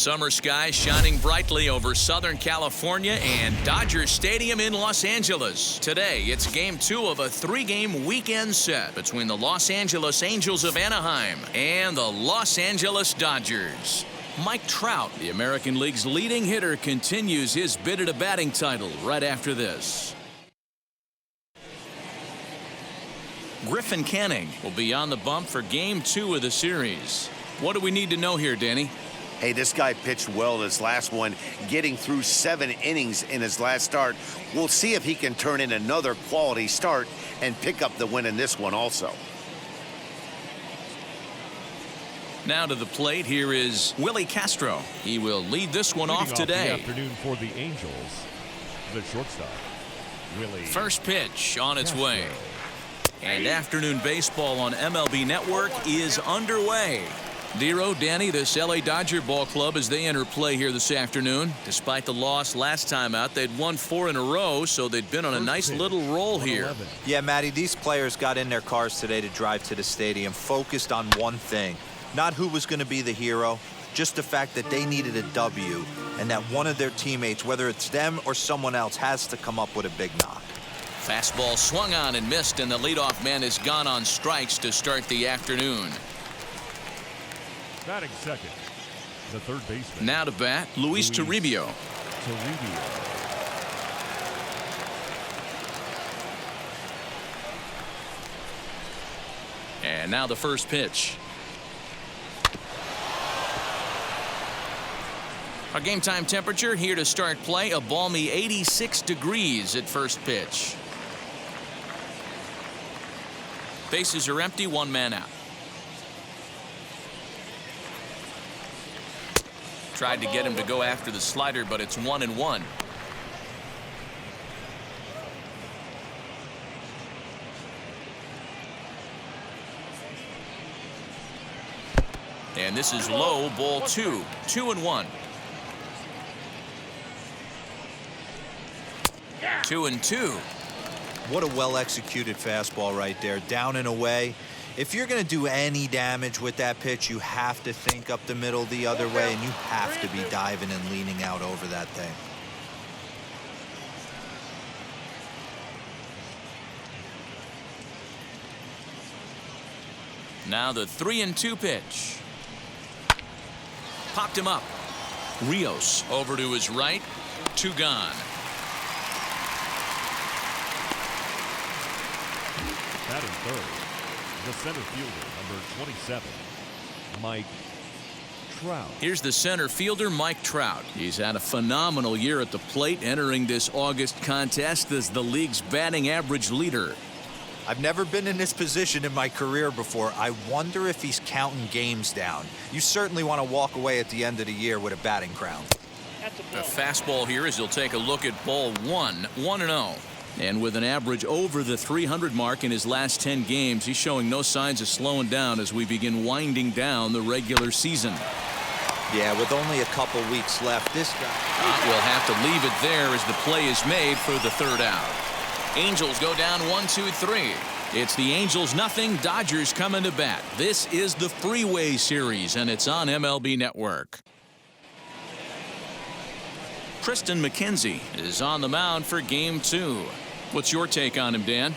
Summer skies shining brightly over Southern California and Dodger Stadium in Los Angeles. Today, it's Game 2 of a 3-game weekend set between the Los Angeles Angels of Anaheim and the Los Angeles Dodgers. Mike Trout, the American League's leading hitter, continues his bid at a batting title right after this. Griffin Canning will be on the bump for Game 2 of the series. What do we need to know here, Danny? Hey, this guy pitched well in his last one, getting through 7 innings in his last start. We'll see if he can turn in another quality start and pick up the win in this one also. Now to the plate, here is Willie Castro. He will lead this one off today. The afternoon for the Angels, the shortstop, Willie. First pitch on its way. And afternoon baseball on MLB Network is underway. Dero, Danny, this LA Dodger ball club as they enter play here this afternoon. Despite the loss last time out, they'd won 4 in a row, so they'd been on a nice little roll here. Yeah, Matty, these players got in their cars today to drive to the stadium, focused on one thing. Not who was going to be the hero, just the fact that they needed a W, and that one of their teammates, whether it's them or someone else, has to come up with a big knock. Fastball swung on and missed, and the leadoff man is gone on strikes to start the afternoon. Batting second, the third baseman. Now to bat, Luis Toribio. And now the first pitch. Our game time temperature here to start play, a balmy 86 degrees at first pitch. Bases are empty, 1 man out. Tried to get him to go after the slider, but it's 1-1. And this is low, ball 2. 2-1. 2-2. What a well-executed fastball right there, down and away. If you're going to do any damage with that pitch, you have to think up the middle the other way, and you have to be diving and leaning out over that thing. Now the 3-2 pitch. Popped him up. Rios over to his right. 2 gone. Batting third, the center fielder, number 27, Mike Trout. Here's the center fielder, Mike Trout. He's had a phenomenal year at the plate, entering this August contest as the league's batting average leader. I've never been in this position in my career before. I wonder if he's counting games down. You certainly want to walk away at the end of the year with a batting crown. A fastball here as he'll take a look at ball 1. 1-0. And with an average over the 300 mark in his last 10 games, he's showing no signs of slowing down as we begin winding down the regular season. Yeah, with only a couple weeks left, this guy will have to leave it there as the play is made for the 3rd out. Angels go down 1-2-3. It's the Angels nothing, Dodgers coming to bat. This is the Freeway Series, and it's on MLB Network. Triston McKenzie is on the mound for Game 2. What's your take on him, Dan?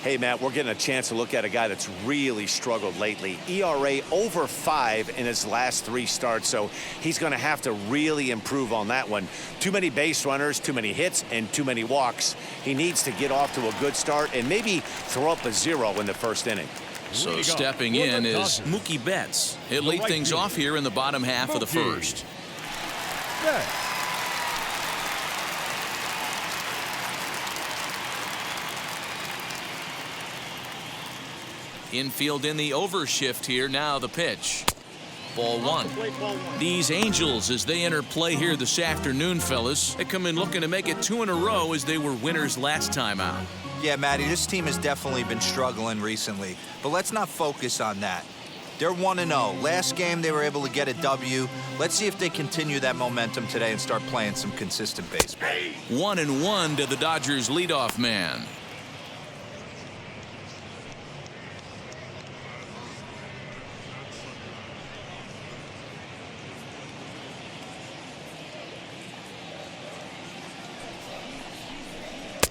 Hey, Matt, we're getting a chance to look at a guy that's really struggled lately. ERA over 5 in his last 3 starts, so he's going to have to really improve on that one. Too many base runners, too many hits, and too many walks. He needs to get off to a good start and maybe throw up a 0 in the first inning. So stepping in is Mookie Betts. He'll lead things off here in the bottom half of the first. Infield in the overshift here. Now the pitch. Ball 1. These Angels, as they enter play here this afternoon, fellas, they come in looking to make it 2 in a row as they were winners last time out. Yeah, Matty, this team has definitely been struggling recently, but let's not focus on that. They're 1-0. Last game, they were able to get a W. Let's see if they continue that momentum today and start playing some consistent baseball. 1-1 to the Dodgers leadoff man.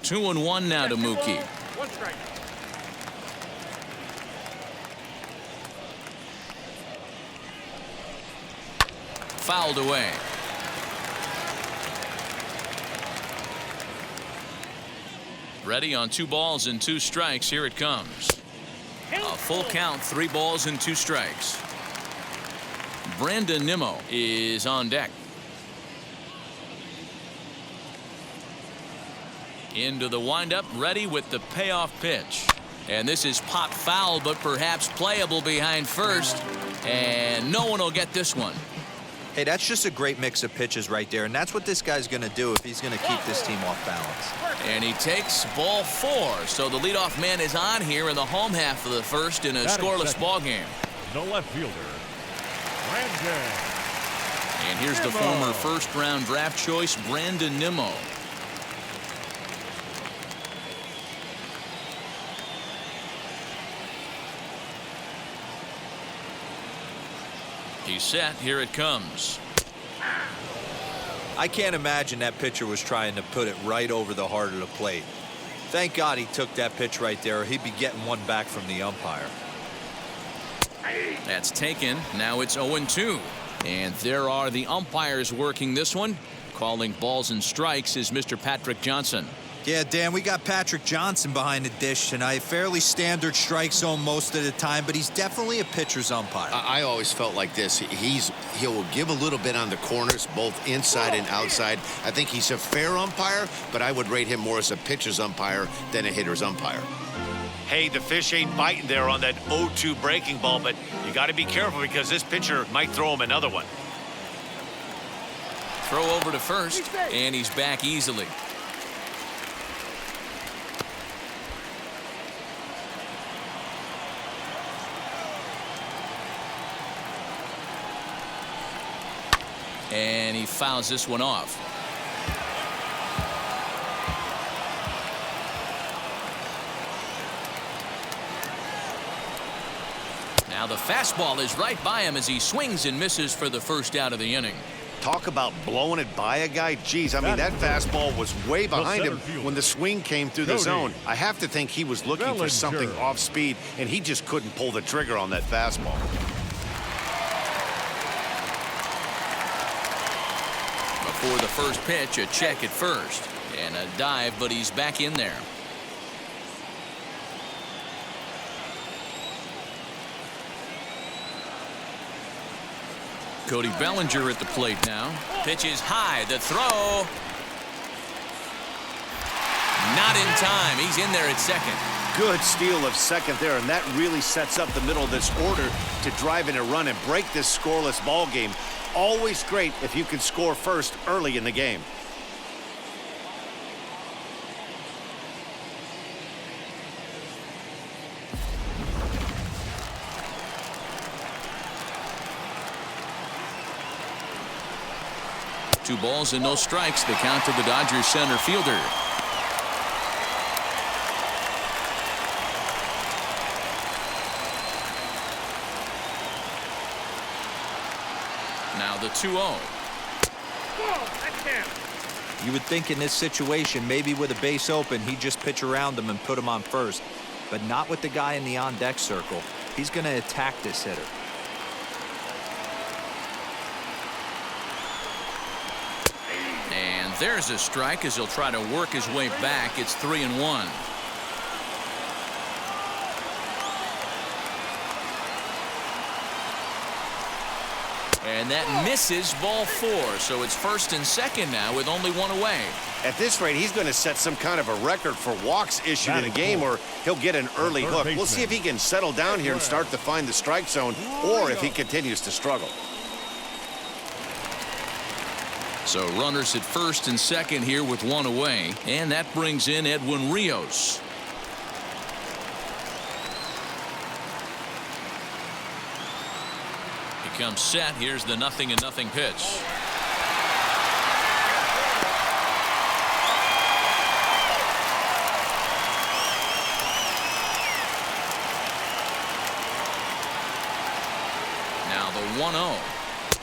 2-1 now to Mookie. One strike. Fouled away. Ready on 2 balls and 2 strikes. Here it comes. A full count, 3 balls and 2 strikes. Brandon Nimmo is on deck. Into the windup, ready with the payoff pitch. And this is pop foul, but perhaps playable behind first. And no one will get this one. Hey, that's just a great mix of pitches right there, and that's what this guy's going to do if he's going to keep this team off balance. And he takes ball 4. So the leadoff man is on here in the home half of the first in a scoreless ball game. The left fielder, Brandon. And here's the former first-round draft choice, Brandon Nimmo. He's set. Here it comes. I can't imagine that pitcher was trying to put it right over the heart of the plate. Thank God he took that pitch right there, or he'd be getting one back from the umpire. That's taken. Now it's 0-2. And there are the umpires working this one. Calling balls and strikes is Mr. Patrick Johnson. Yeah, Dan, we got Patrick Johnson behind the dish tonight. Fairly standard strike zone most of the time, but he's definitely a pitcher's umpire. I always felt like this. He'll give a little bit on the corners, both inside and outside. I think he's a fair umpire, but I would rate him more as a pitcher's umpire than a hitter's umpire. Hey, the fish ain't biting there on that 0-2 breaking ball, but you got to be careful because this pitcher might throw him another one. Throw over to first, and he's back easily. And he fouls this one off. Now the fastball is right by him as he swings and misses for the first out of the inning. Talk about blowing it by a guy. Geez, I mean, that fastball was way behind him when the swing came through the zone. I have to think he was looking for something off speed, and he just couldn't pull the trigger on that fastball. Before the first pitch, a check at first. And a dive, but he's back in there. Cody Bellinger at the plate now. Pitch is high. The throw. Not in time. He's in there at second. Good steal of second there, and that really sets up the middle of this order to drive in a run and break this scoreless ball game. Always great if you can score first early in the game. Two balls and no strikes. The count to the Dodgers center fielder. Now the 2-0. You would think in this situation, maybe with a base open, he'd just pitch around him and put him on first. But not with the guy in the on-deck circle. He's going to attack this hitter. And there's a strike as he'll try to work his way back. It's 3-1. And that misses ball 4. So it's first and second now with only one away. At this rate, he's going to set some kind of a record for walks issued in a game, or he'll get an early hook. We'll see if he can settle down here and start to find the strike zone, or if he continues to struggle. So runners at first and second here with one away. And that brings in Edwin Rios. He comes set. Here's the 0-0 pitch. Now the 1-0.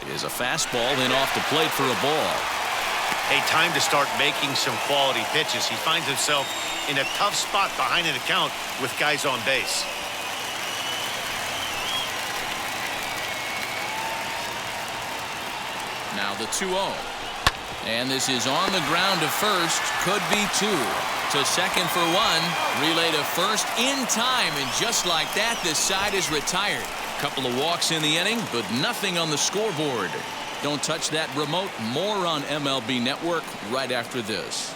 It is a fastball in off the plate for a ball. Hey, time to start making some quality pitches. He finds himself in a tough spot behind an account with guys on base. Now the 2-0. And this is on the ground to first. Could be two. To second for one. Relay to first in time. And just like that, this side is retired. Couple of walks in the inning, but nothing on the scoreboard. Don't touch that remote. More on MLB Network right after this.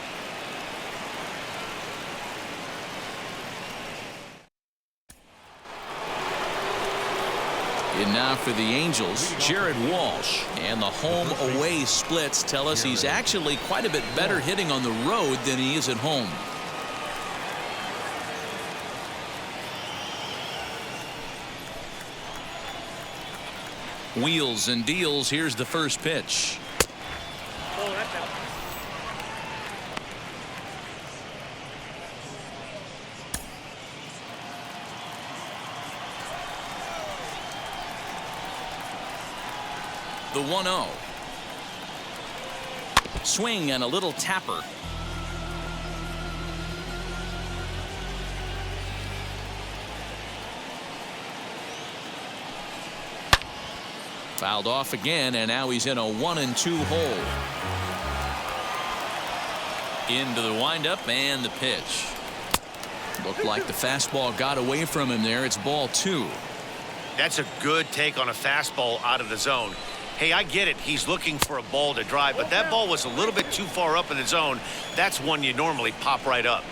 And now for the Angels, Jared Walsh. And the home-away splits tell us he's actually quite a bit better hitting on the road than he is at home. Wheels and deals. Here's the first pitch. The 1-0. Swing and a little tapper. Fouled off again, and now he's in a 1-2 hole. Into the windup and the pitch. Looked like the fastball got away from him there. It's ball 2. That's a good take on a fastball out of the zone. Hey, I get it. He's looking for a ball to drive, but that ball was a little bit too far up in the zone. That's one you normally pop right up.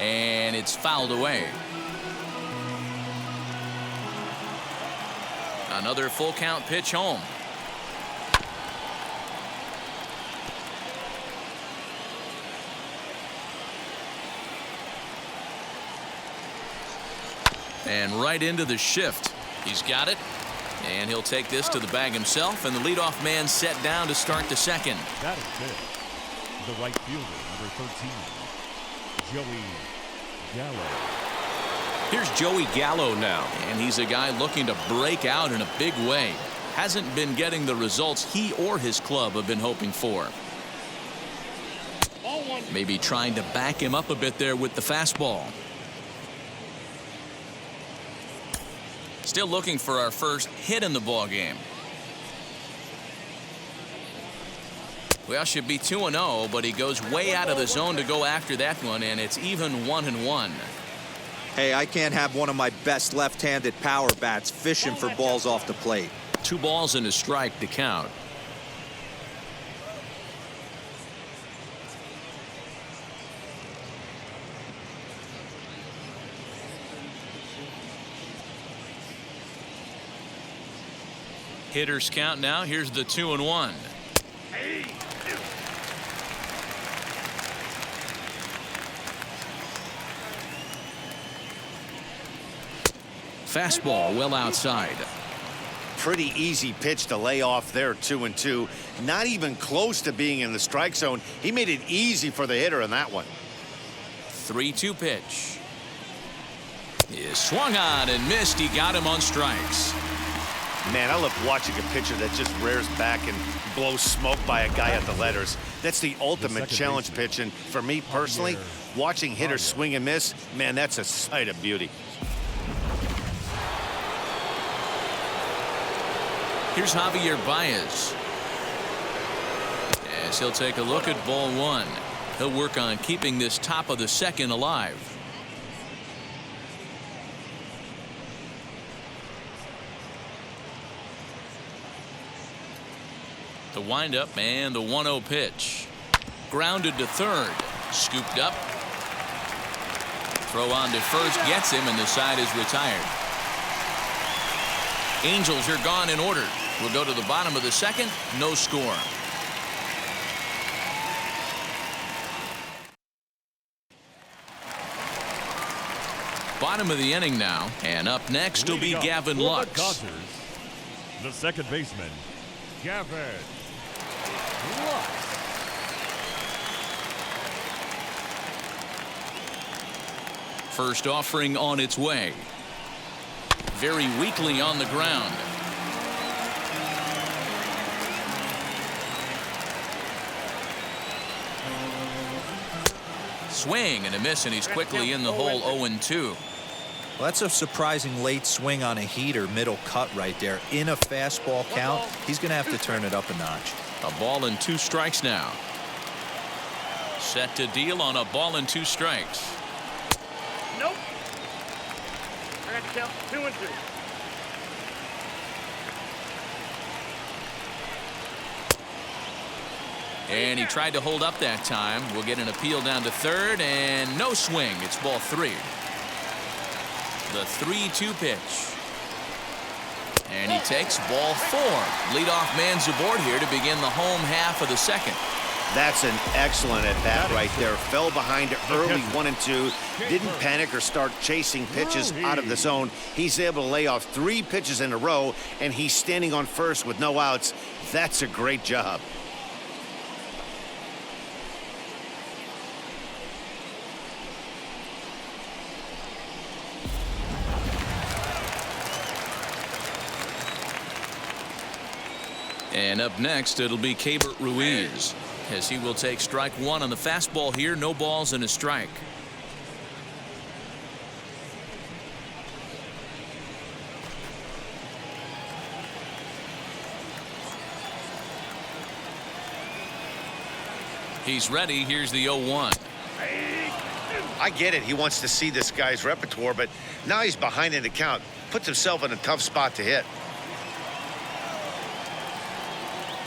And it's fouled away. Another full count pitch home. And right into the shift. He's got it. And he'll take this to the bag himself. And the leadoff man set down to start the second. That is it. The right fielder, number 13, Joey Gallo. Here's Joey Gallo now. And he's a guy looking to break out in a big way. Hasn't been getting the results he or his club have been hoping for. Maybe trying to back him up a bit there with the fastball. Still looking for our first hit in the ball game. Well, should be 2-0, but he goes way out of the zone to go after that one, and it's even 1-1. Hey, I can't have one of my best left-handed power bats fishing for balls off the plate. 2 balls and a strike to count. Hitters count now. Here's the 2-1. Fastball well outside. Pretty easy pitch to lay off there, 2-2. Not even close to being in the strike zone. He made it easy for the hitter in that one. 3-2 pitch. He swung on and missed. He got him on strikes. Man, I love watching a pitcher that just rears back and blows smoke by a guy at the letters. That's the ultimate challenge pitch, and for me personally, watching hitters swing and miss, man, that's a sight of beauty. Here's Javier Baez. As he'll take a look at ball 1. He'll work on keeping this top of the second alive. The windup and the 1-0 pitch. Grounded to third. Scooped up. Throw on to first gets him, and the side is retired. Angels are gone in order. We'll go to the bottom of the second. No score. Bottom of the inning now. And up next will be Gavin Lux. Dodgers, the second baseman, Gavin Lux. First offering on its way. Very weakly on the ground. Swing and a miss, and he's quickly in the hole. 0-2. Well, that's a surprising late swing on a heater, middle cut right there. In a fastball count, he's going to have to turn it up a notch. A ball and 2 strikes now. Set to deal on a ball and 2 strikes. Nope. I got to count 2-2. And he tried to hold up that time. We'll get an appeal down to third, and no swing. It's ball 3. The 3-2 pitch. And he takes ball 4. Leadoff man's aboard here to begin the home half of the second. That's an excellent at-bat right there. Fell behind early 1-2. Didn't panic or start chasing pitches out of the zone. He's able to lay off 3 pitches in a row, and he's standing on first with no outs. That's a great job. And up next, it'll be Keibert Ruiz, as he will take strike 1 on the fastball here. No balls and a strike. He's ready. Here's the 0-1. I get it. He wants to see this guy's repertoire, but now he's behind in the count. Puts himself in a tough spot to hit.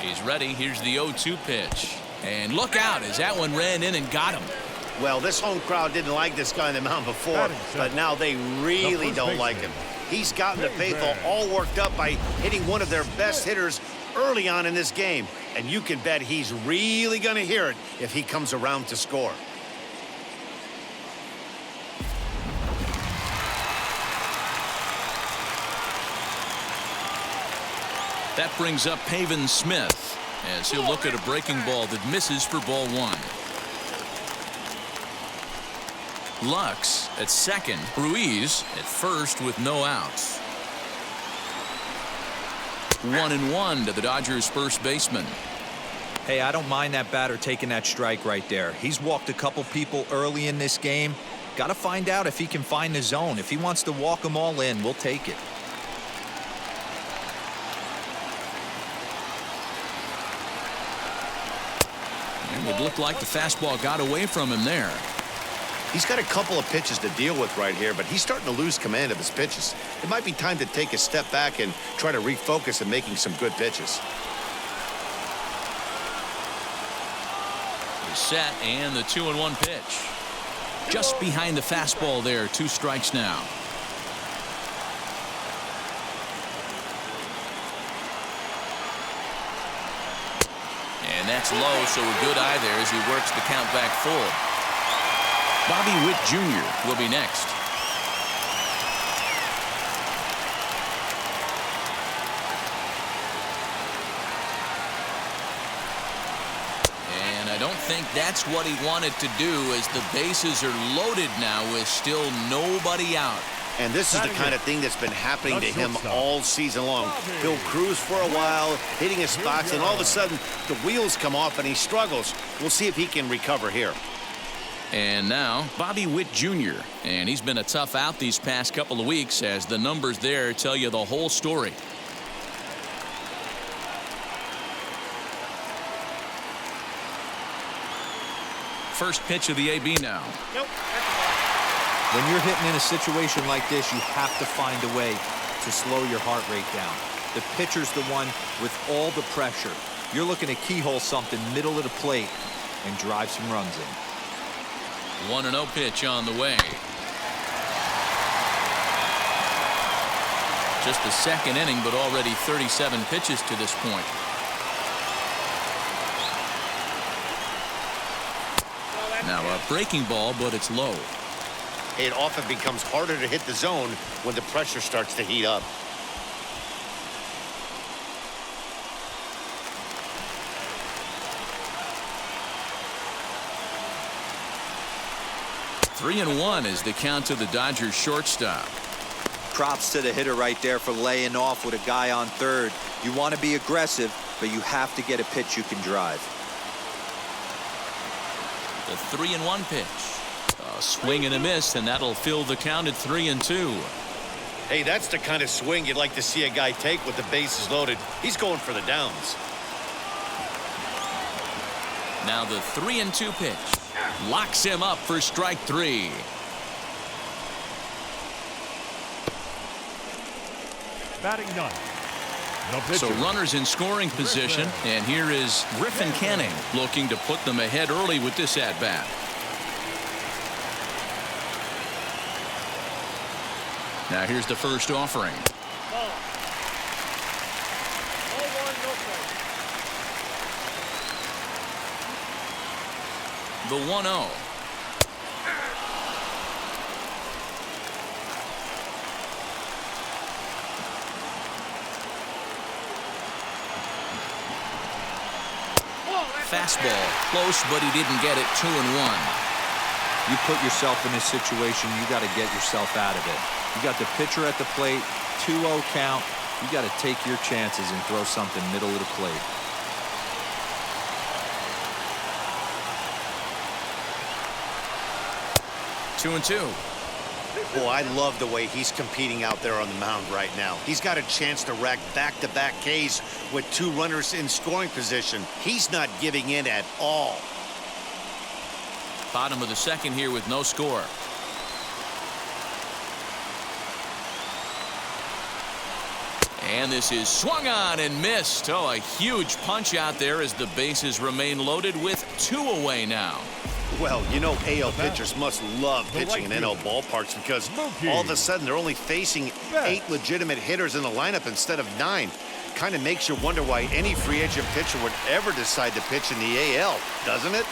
He's ready. Here's the 0-2 pitch. And look out as that one ran in and got him. Well, this home crowd didn't like this guy on the mound before, but now they really don't like him. He's gotten the faithful all worked up by hitting one of their best hitters early on in this game. And you can bet he's really going to hear it if he comes around to score. That brings up Pavin Smith as he'll look at a breaking ball that misses for ball 1. Lux at second. Ruiz at first with no outs. 1-1 to the Dodgers first baseman. Hey, I don't mind that batter taking that strike right there. He's walked a couple people early in this game. Got to find out if he can find the zone. If he wants to walk them all in, we'll take it. It looked like the fastball got away from him there. He's got a couple of pitches to deal with right here, but he's starting to lose command of his pitches. It might be time to take a step back and try to refocus on making some good pitches. He's set, and the 2-1 pitch. Just behind the fastball there. 2 strikes now. And that's low, so a good eye there as he works the count back full. Bobby Witt Jr. will be next. And I don't think that's what he wanted to do, as the bases are loaded now with still nobody out. And this is the kind of thing that's been happening to him all season long. He'll cruise for a while, hitting his spots, and all of a sudden the wheels come off and he struggles. We'll see if he can recover here. And now Bobby Witt Jr. And he's been a tough out these past couple of weeks, as the numbers there tell you the whole story. First pitch of the AB now. Nope. When you're hitting in a situation like this, you have to find a way to slow your heart rate down. The pitcher's the one with all the pressure. You're looking to keyhole something middle of the plate and drive some runs in. 1-0 pitch on the way. Just the second inning, but already 37 pitches to this point. Now a breaking ball, but it's low. It often becomes harder to hit the zone when the pressure starts to heat up. 3-1 is the count to the Dodgers shortstop. Props to the hitter right there for laying off with a guy on third. You want to be aggressive, but you have to get a pitch you can drive. The 3-1 pitch. A swing and a miss, and that'll fill the count at 3-2. Hey, that's the kind of swing you'd like to see a guy take with the bases loaded. He's going for the downs. Now the 3-2 pitch. Locks him up for strike 3. Batting ninth, the pitcher. So runners in scoring position, and here is Griffin Canning looking to put them ahead early with this at-bat. Now here's the first offering. Ball. 0-1, no strike. The 1-0. Fastball close, but he didn't get it. 2-1. You put yourself in this situation, you got to get yourself out of it. You got the pitcher at the plate, 2-0 count. You got to take your chances and throw something middle of the plate. Two and 2. Boy, I love the way he's competing out there on the mound right now. He's got a chance to rack back-to-back Ks with 2 runners in scoring position. He's not giving in at all. Bottom of the second here with no score. And this is swung on and missed. Oh, a huge punch out there as the bases remain loaded with 2 away now. Well, you know AL pitchers must love pitching in NL ballparks because all of a sudden they're only facing 8 legitimate hitters in the lineup instead of 9. Kind of makes you wonder why any free agent pitcher would ever decide to pitch in the AL, doesn't it?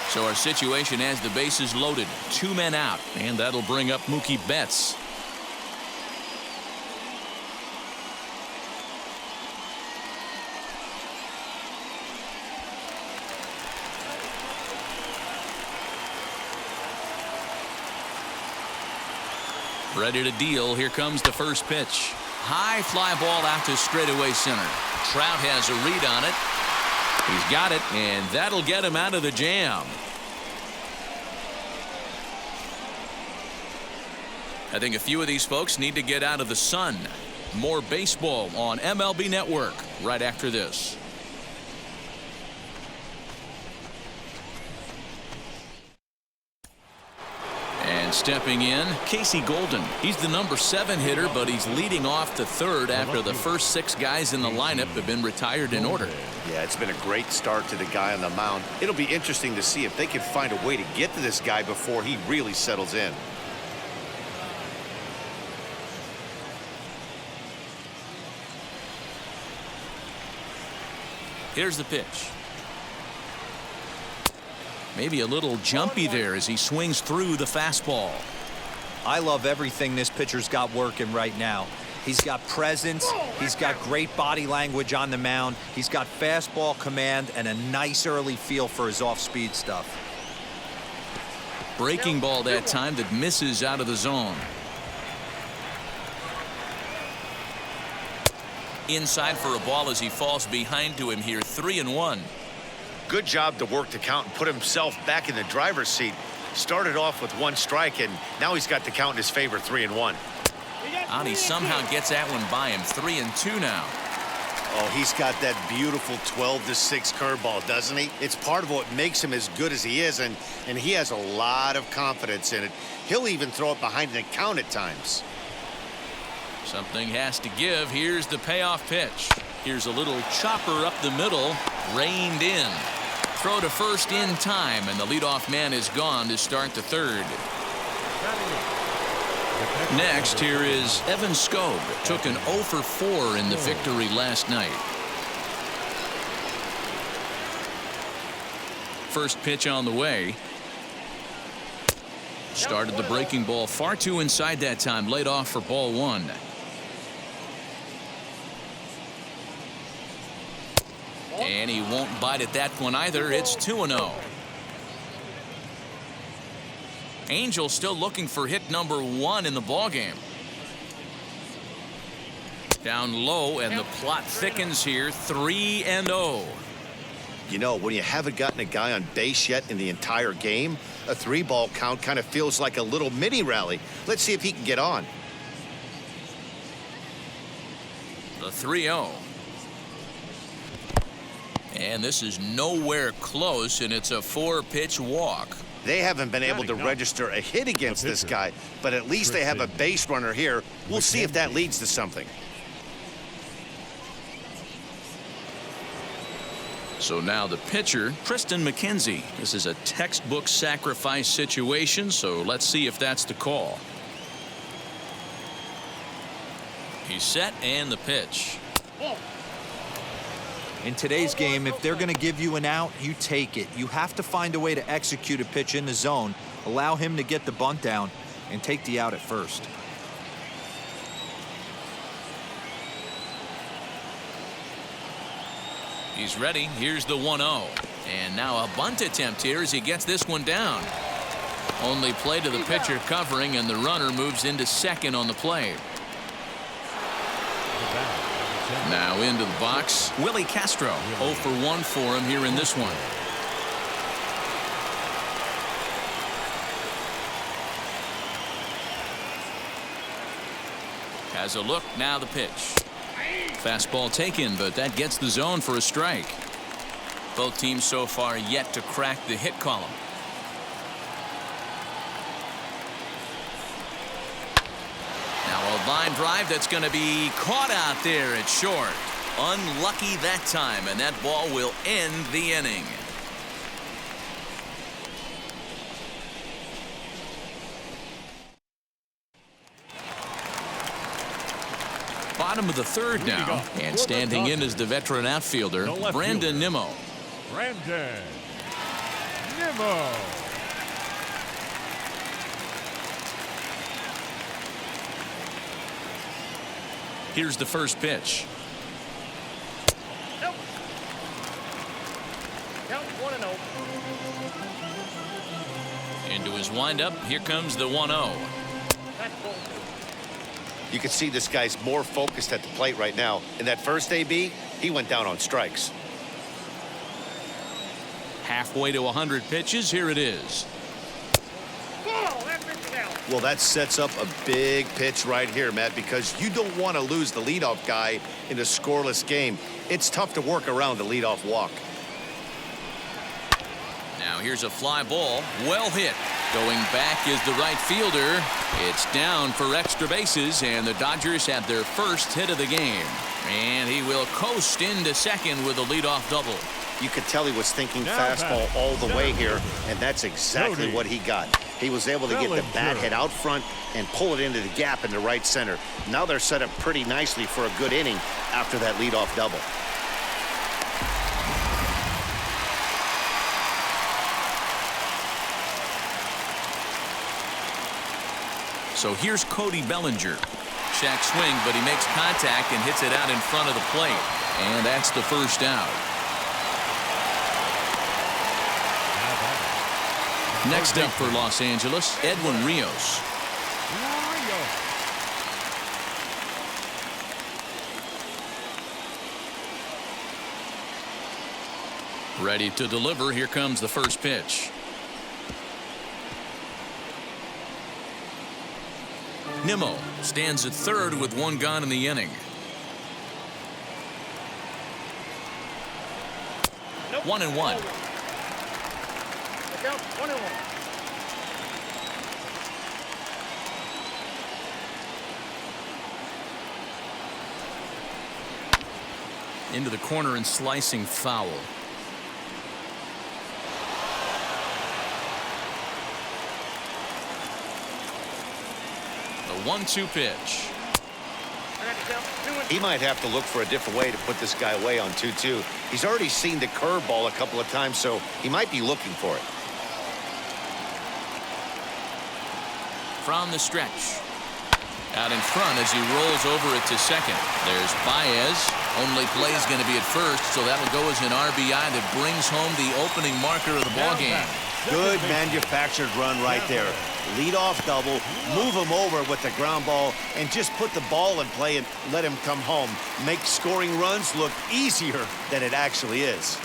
So our situation has the bases loaded, 2 men out, and that'll bring up Mookie Betts. Ready to deal. Here comes the first pitch. High fly ball out to straightaway center. Trout has a read on it. He's got it, and that'll get him out of the jam. I think a few of these folks need to get out of the sun. More baseball on MLB Network right after this. And stepping in, Casey Golden. He's the number 7 hitter, but he's leading off the third after the first 6 guys in the lineup have been retired in order. Yeah, it's been a great start to the guy on the mound. It'll be interesting to see if they can find a way to get to this guy before he really settles in. Here's the pitch. Maybe a little jumpy there as he swings through the fastball. I love everything this pitcher's got working right now. He's got presence. He's got great body language on the mound. He's got fastball command and a nice early feel for his off-speed stuff. Breaking ball that time that misses out of the zone. Inside for a ball as he falls behind to him here. 3-1. Good job to work the count and put himself back in the driver's seat. Started off with 1 strike, and now he's got the count in his favor, 3-1. And he somehow gets that one by him. 3-2 now. Oh, he's got that beautiful 12-6 curveball, doesn't he? It's part of what makes him as good as he is, and he has a lot of confidence in it. He'll even throw it behind the count at times. Something has to give. Here's the payoff pitch. Here's a little chopper up the middle, reined in. Throw to first in time, and the leadoff man is gone to start the third. Next, here is Evan Skog. Took an 0 for 4 in the victory last night. First pitch on the way. Started the breaking ball far too inside that time. Laid off for ball 1. And he won't bite at that one either. It's 2-0. Angels still looking for hit number 1 in the ballgame. Down low, and the plot thickens here. 3-0. You know, when you haven't gotten a guy on base yet in the entire game, a 3-ball count kind of feels like a little mini rally. Let's see if he can get on. The 3-0. And this is nowhere close, and it's a 4-pitch walk. They haven't been able to register a hit against this guy, but at least they have a base runner here. We'll see if that leads to something. So now the pitcher, Triston McKenzie. This is a textbook sacrifice situation, so let's see if that's the call. He's set, and the pitch. In today's game, if they're going to give you an out, you take it. You have to find a way to execute a pitch in the zone, allow him to get the bunt down, and take the out at first. He's ready. Here's the 1-0. And now a bunt attempt here as he gets this one down. Only play to the pitcher covering, and the runner moves into second on the play. Now into the box, Willie Castro. 0 for 1 for him here in this one. Has a look, now the pitch. Fastball taken, but that gets the zone for a strike. Both teams so far yet to crack the hit column. Now a line drive that's going to be caught out there at short. Unlucky that time, and that ball will end the inning. Bottom of the third now, and standing in is the veteran outfielder, Brandon Nimmo. Brandon Nimmo. Here's the first pitch. Count 1-0. Into his windup, here comes the 1-0. That's ball 2. You can see this guy's more focused at the plate right now. In that first AB, he went down on strikes. Halfway to 100 pitches, here it is. Well, that sets up a big pitch right here, Matt, because you don't want to lose the leadoff guy in a scoreless game. It's tough to work around a leadoff walk. Now here's a fly ball, well hit. Going back is the right fielder. It's down for extra bases, and the Dodgers have their first hit of the game. And he will coast into second with a leadoff double. You could tell he was thinking fastball all the way here, and that's exactly what he got. He was able to get the bat head out front and pull it into the gap in the right center. Now they're set up pretty nicely for a good inning after that leadoff double. So here's Cody Bellinger. Shack swing, but he makes contact and hits it out in front of the plate. And that's the first out. Next up for Los Angeles, Edwin Rios. Ready to deliver. Here comes the first pitch. Nimmo stands at third with one gone in the inning. 1-1. Count 1-1. Into the corner and slicing foul. The 1-2 pitch. He might have to look for a different way to put this guy away on 2-2. He's already seen the curveball a couple of times, so he might be looking for it. From the stretch. Out in front as he rolls over it to second. There's Baez. Only play is going to be at first, so that'll go as an RBI that brings home the opening marker of the ballgame. Good manufactured run right there. Lead off double, move him over with the ground ball, and just put the ball in play and let him come home. Make scoring runs look easier than it actually is.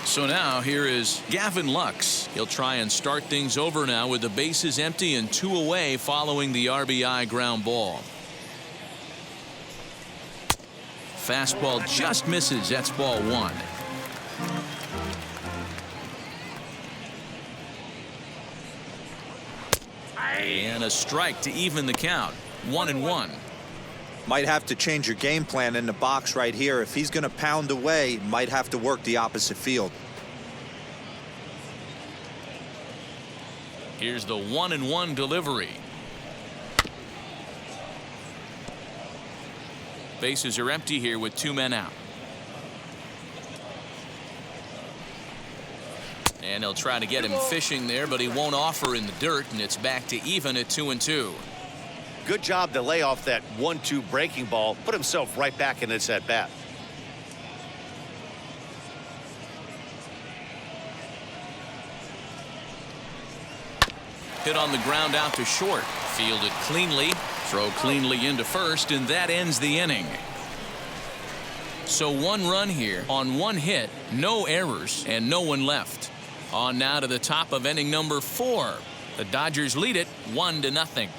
So now here is Gavin Lux. He'll try and start things over now with the bases empty and 2 away following the RBI ground ball. Fastball just misses. That's ball 1. And a strike to even the count. 1-1. Might have to change your game plan in the box right here. If he's going to pound away, might have to work the opposite field. Here's the 1-1 delivery. Bases are empty here with 2 men out. And he'll try to get him fishing there, but he won't offer in the dirt, and it's back to even at 2-2. Good job to lay off that 1-2 breaking ball, put himself right back in this at bat. Hit on the ground out to short. Fielded cleanly. Throw cleanly into first, and that ends the inning. So 1 run here on 1 hit, no errors, and no one left. On now to the top of inning number 4. The Dodgers lead it 1-0.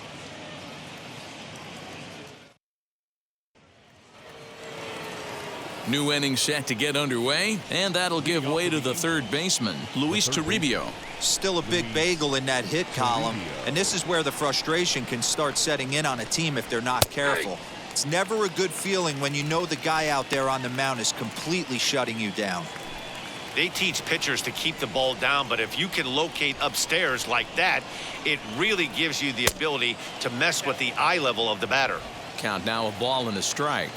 New inning set to get underway, and that'll give way to the third baseman, Luis Toribio. Still a big bagel in that hit column, and this is where the frustration can start setting in on a team if they're not careful. It's never a good feeling when you know the guy out there on the mound is completely shutting you down. They teach pitchers to keep the ball down, but if you can locate upstairs like that, it really gives you the ability to mess with the eye level of the batter. Count now, a ball and a strike.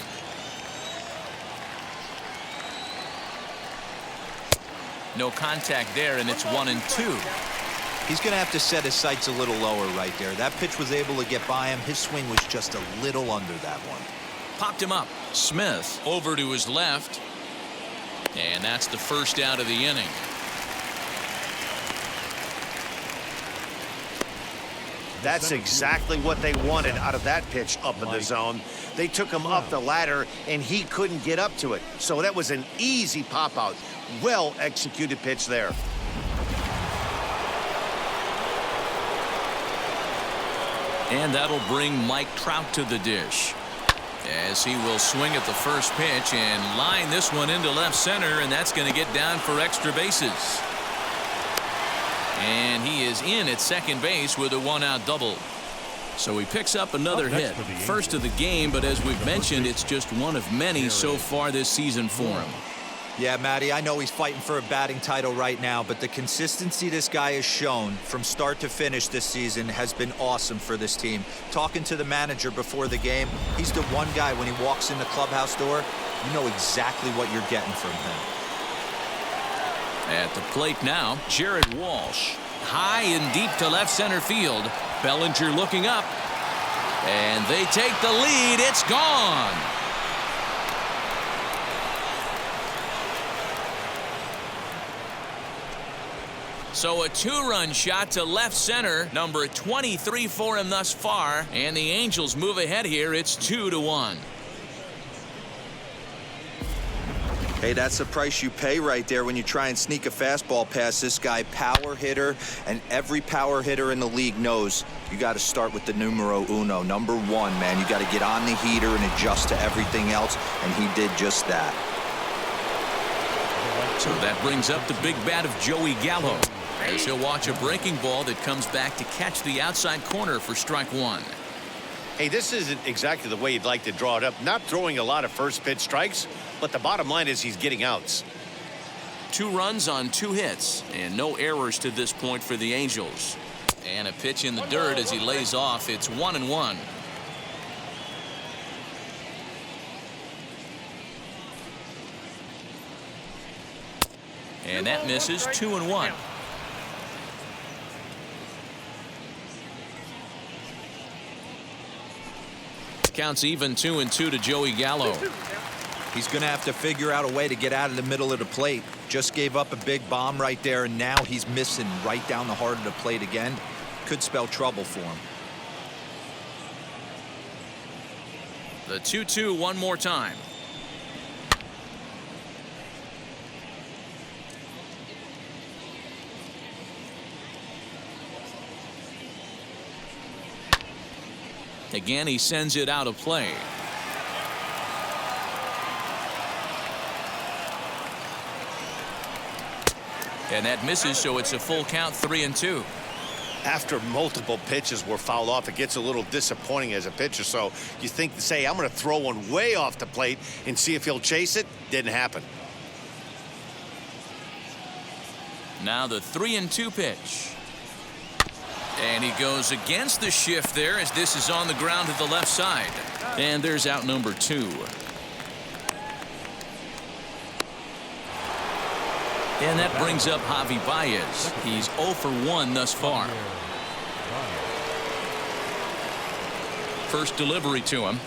No contact there, and it's 1-2. He's going to have to set his sights a little lower right there. That pitch was able to get by him. His swing was just a little under that one. Popped him up. Smith over to his left. And that's the first out of the inning. That's exactly what they wanted out of that pitch up in the zone. They took him up the ladder, and he couldn't get up to it. So that was an easy pop-out. Well-executed pitch there. And that'll bring Mike Trout to the dish, as he will swing at the first pitch and line this one into left center, and that's going to get down for extra bases. And he is in at second base with a 1-out double. So he picks up another hit, first of the game, but as we've mentioned, it's just one of many so far this season for him. Yeah, Matty, I know he's fighting for a batting title right now, but the consistency this guy has shown from start to finish this season has been awesome for this team. Talking to the manager before the game, he's the one guy when he walks in the clubhouse door, you know exactly what you're getting from him. At the plate now, Jared Walsh. High and deep to left center field. Bellinger looking up. And they take the lead. It's gone. So a 2-run shot to left center, number 23 for him thus far, and the Angels move ahead here. It's 2-1. Hey, that's the price you pay right there when you try and sneak a fastball past this guy. Power hitter, and every power hitter in the league knows you got to start with the numero uno, number 1, man. You got to get on the heater and adjust to everything else, and he did just that. So that brings up the big bat of Joey Gallo, as he'll watch a breaking ball that comes back to catch the outside corner for strike 1. Hey, this isn't exactly the way you'd like to draw it up. Not throwing a lot of first pitch strikes, but the bottom line is he's getting outs. 2 runs on 2 hits, and no errors to this point for the Angels. And a pitch in the dirt as he lays off. It's 1-1. And that misses. 2-1. Counts even 2-2 to Joey Gallo. He's going to have to figure out a way to get out of the middle of the plate. Just gave up a big bomb right there, and now he's missing right down the heart of the plate again. Could spell trouble for him. The 2-2 one more time. Again, he sends it out of play. And that misses, so it's a full count, 3-2. After multiple pitches were fouled off, it gets a little disappointing as a pitcher. So you think to say, I'm going to throw one way off the plate and see if he'll chase it. Didn't happen. Now the 3-2 pitch. And he goes against the shift there as this is on the ground to the left side. And there's out number 2. And that brings up Javi Baez. He's 0 for 1 thus far. First delivery to him.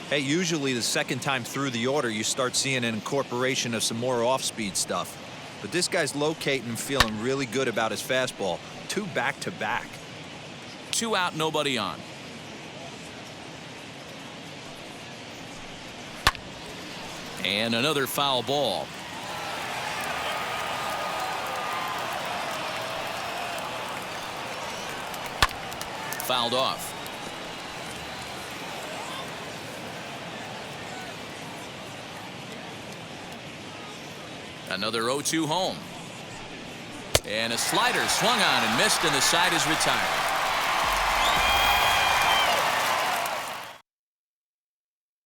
Hey, usually the second time through the order, you start seeing an incorporation of some more off-speed stuff. But this guy's locating and feeling really good about his fastball. 2 back-to-back. 2 out, nobody on. And another foul ball. Fouled off. Another 0-2 home. And a slider swung on and missed, and the side is retired.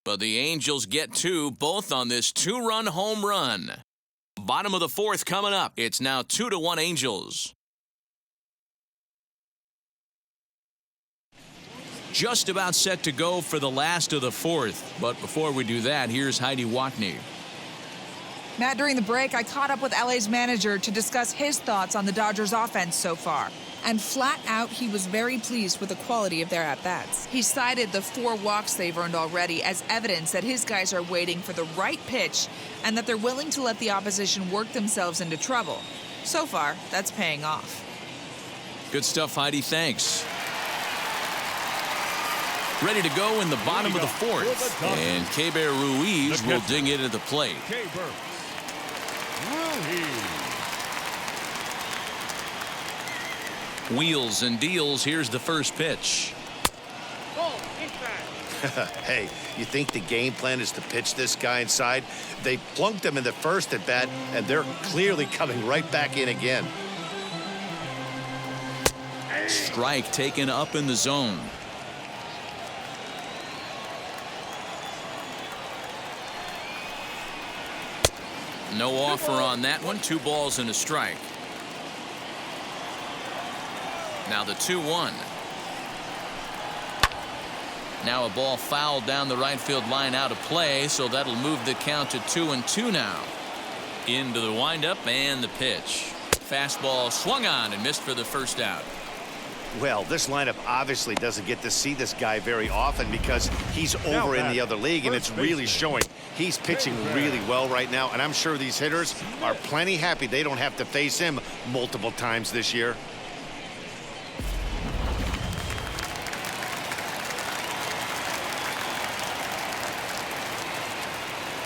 But the Angels get 2, both on this 2-run home run. Bottom of the 4th coming up. It's now 2-1 Angels. Just about set to go for the last of the 4th. But before we do that, here's Heidi Watney. Matt, during the break, I caught up with LA's manager to discuss his thoughts on the Dodgers offense so far. And flat out, he was very pleased with the quality of their at-bats. He cited the 4 walks they've earned already as evidence that his guys are waiting for the right pitch and that they're willing to let the opposition work themselves into trouble. So far, that's paying off. Good stuff, Heidi. Thanks. Ready to go in the bottom of the 4th. And Keibert Ruiz will ding it at the plate. Wheels and deals. Here's the first pitch. Hey, you think the game plan is to pitch this guy inside? They plunked him in the first at bat, and they're clearly coming right back in again. Strike taken up in the zone. No offer on that one. 2 balls and a strike. Now the 2-1. Now a ball fouled down the right field line out of play, so that'll move the count to 2-2 now. Into the windup and the pitch. Fastball swung on and missed for the first out. Well, this lineup obviously doesn't get to see this guy very often because he's over in the other league, and it's really showing. He's pitching really well right now, and I'm sure these hitters are plenty happy they don't have to face him multiple times this year.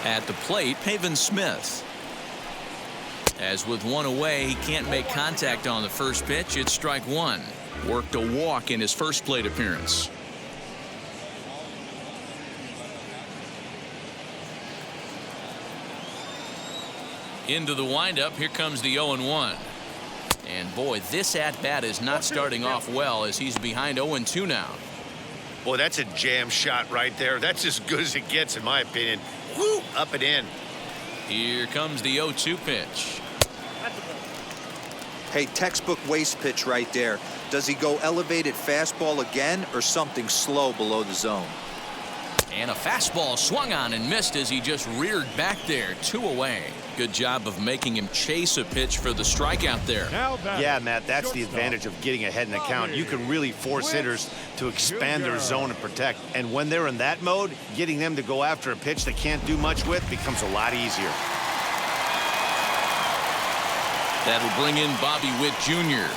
At the plate, Pavin Smith. As with 1 away, he can't make contact on the first pitch. It's strike 1. Worked a walk in his first plate appearance. Into the windup. Here comes the 0-1. And boy, this at-bat is not starting off well as he's behind 0-2 now. Boy, that's a jam shot right there. That's as good as it gets, in my opinion. Woo, up and in. Here comes the 0-2 pitch. Hey, textbook waste pitch right there. Does he go elevated fastball again or something slow below the zone? And a fastball swung on and missed as he just reared back there. 2 away. Good job of making him chase a pitch for the strikeout there. Yeah, Matt, that's the advantage of getting ahead in the count. You can really force hitters to expand their zone and protect. And when they're in that mode, getting them to go after a pitch they can't do much with becomes a lot easier. That'll bring in Bobby Witt Jr.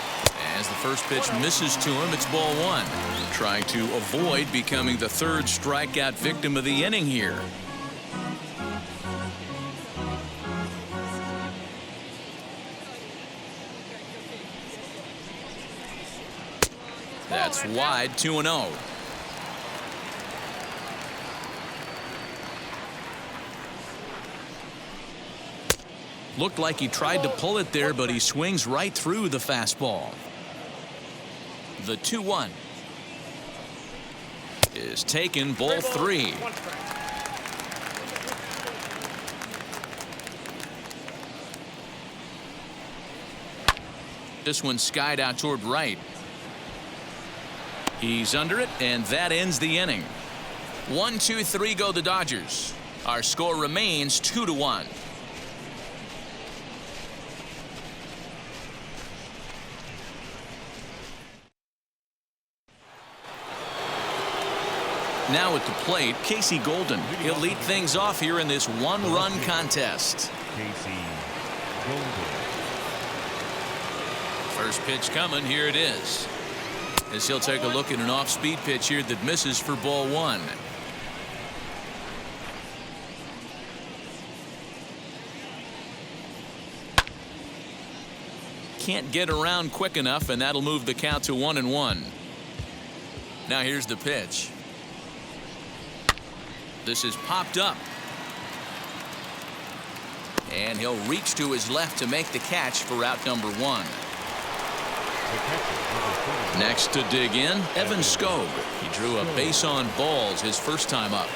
As the first pitch misses to him, it's ball 1. Trying to avoid becoming the 3rd strikeout victim of the inning here. That's wide, 2-0. Looked like he tried to pull it there, but he swings right through the fastball. The 2-1 is taken, ball 3. This one skied out toward right. He's under it, and that ends the inning. 1-2-3 go the Dodgers. Our score remains 2-1. Now at the plate, Casey Golden. He'll lead things off here in this 1-run contest. Casey Golden. First pitch coming, here it is. As he'll take a look at an off-speed pitch here that misses for ball 1. Can't get around quick enough, and that'll move the count to 1-1. Now here's the pitch. This is popped up. And he'll reach to his left to make the catch for out number 1. Next to dig in, Evan Skog. He drew a base on balls his first time up.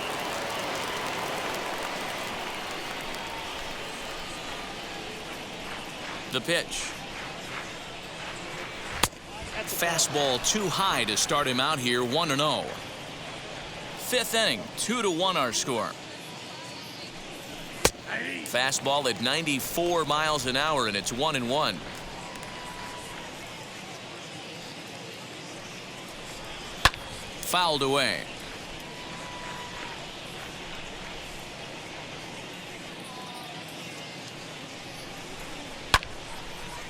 The pitch. Fastball too high to start him out here, 1-0. 5th inning, 2-1 our score. Fastball at 94 miles an hour, and it's 1-1. Fouled away.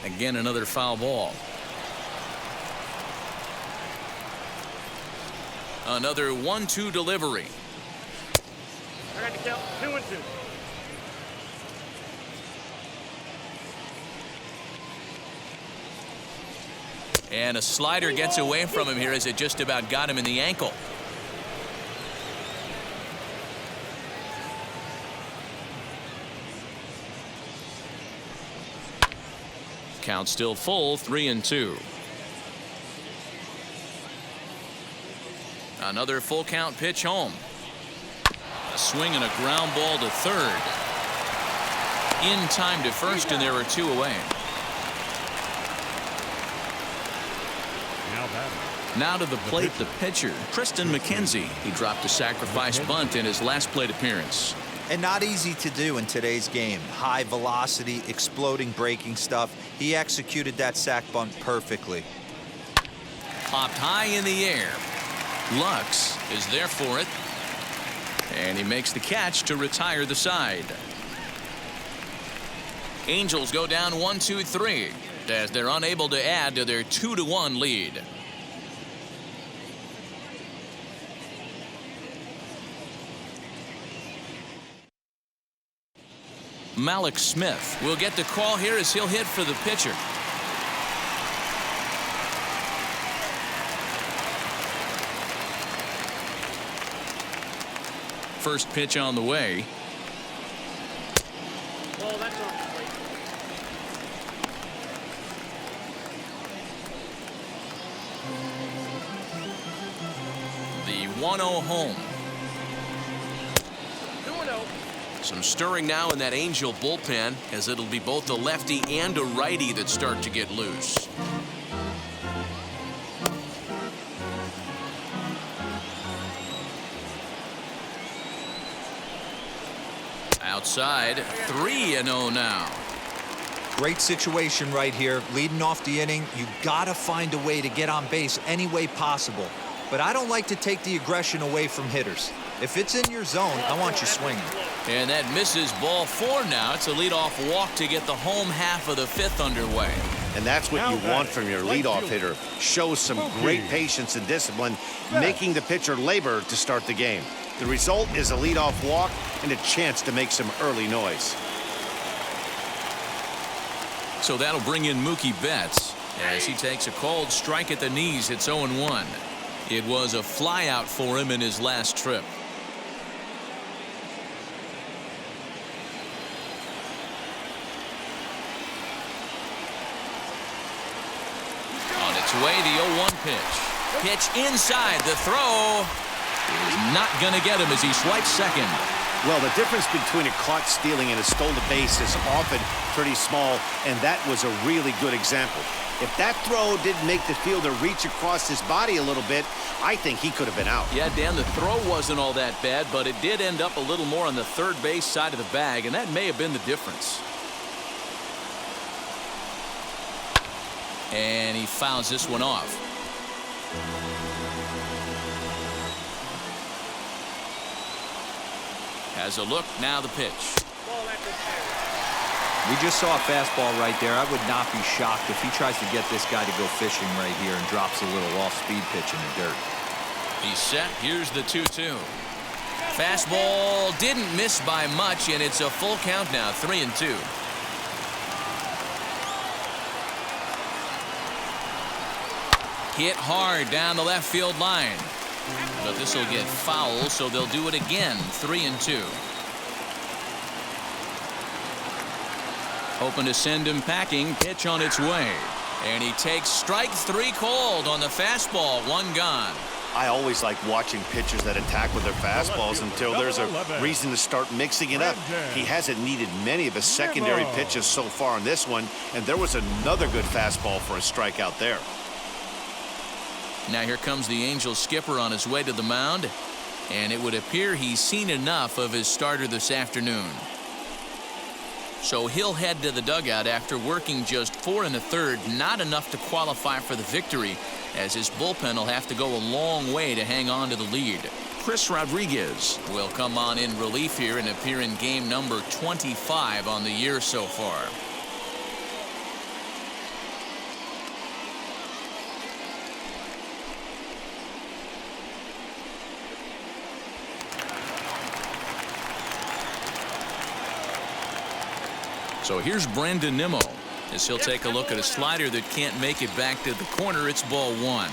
Again, another foul ball. Another 1-2 delivery. I got to count 2-2. And a slider gets away from him here as it just about got him in the ankle. Count still full, 3-2. Another full count pitch home. A swing and a ground ball to third. In time to first, and there are 2 away. Now to the plate, the pitcher, Triston McKenzie. He dropped a sacrifice bunt in his last plate appearance. And not easy to do in today's game. High velocity, exploding breaking stuff. He executed that sac bunt perfectly. Popped high in the air. Lux is there for it. And he makes the catch to retire the side. Angels go down 1-2-3 as they're unable to add to their 2-1 lead. Malik Smith will get the call here as he'll hit for the pitcher. First pitch on the way. Well, that's off the plate. The 1-0 home. 2-0. Some stirring now in that Angel bullpen, as it'll be both a lefty and a righty that start to get loose. side. 3-0 now. Great situation right here. Leading off the inning, you got to find a way to get on base any way possible. But I don't like to take the aggression away from hitters. If it's in your zone, I want you swinging. And that misses ball 4 now. It's a leadoff walk to get the home half of the 5th underway. And that's what you want from your leadoff hitter. Shows some great patience and discipline, making the pitcher labor to start the game. The result is a leadoff walk and a chance to make some early noise. So that'll bring in Mookie Betts as he takes a cold strike at the knees. It's 0-1. It was a flyout for him in his last trip. On its way, the 0-1 pitch. Pitch inside. The throw is not going to get him as he swipes second. Well, the difference between a caught stealing and a stolen base is often pretty small, and that was a really good example. If that throw didn't make the fielder reach across his body a little bit, I think he could have been out. Yeah, Dan, the throw wasn't all that bad, but it did end up a little more on the third base side of the bag, and that may have been the difference. And he fouls this one off. Has a look, now the pitch. We just saw a fastball right there. I would not be shocked if he tries to get this guy to go fishing right here and drops a little off-speed pitch in the dirt. He's set. Here's the 2-2. Fastball didn't miss by much, and it's a full count now, 3-2. Hit hard down the left field line. But this will get foul, so they'll do it again. 3-2. Hoping to send him packing. Pitch on its way. And he takes strike 3 called on the fastball. 1 gone. I always like watching pitchers that attack with their fastballs until there's a reason to start mixing it up. He hasn't needed many of his secondary pitches so far in this one, and there was another good fastball for a strikeout there. Now here comes the Angels skipper on his way to the mound, and it would appear he's seen enough of his starter this afternoon. So he'll head to the dugout after working just 4 1/3, not enough to qualify for the victory, as his bullpen will have to go a long way to hang on to the lead. Chris Rodriguez will come on in relief here and appear in game number 25 on the year so far. So here's Brandon Nimmo as he'll take a look at a slider that can't make it back to the corner. It's ball 1.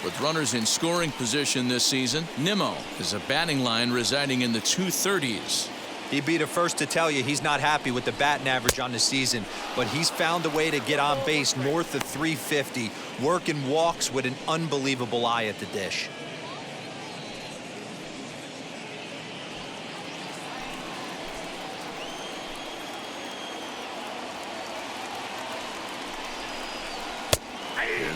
With runners in scoring position this season, Nimmo is a batting line residing in the 230s. He'd be the first to tell you he's not happy with the batting average on the season, but he's found a way to get on base north of 350, working walks with an unbelievable eye at the dish.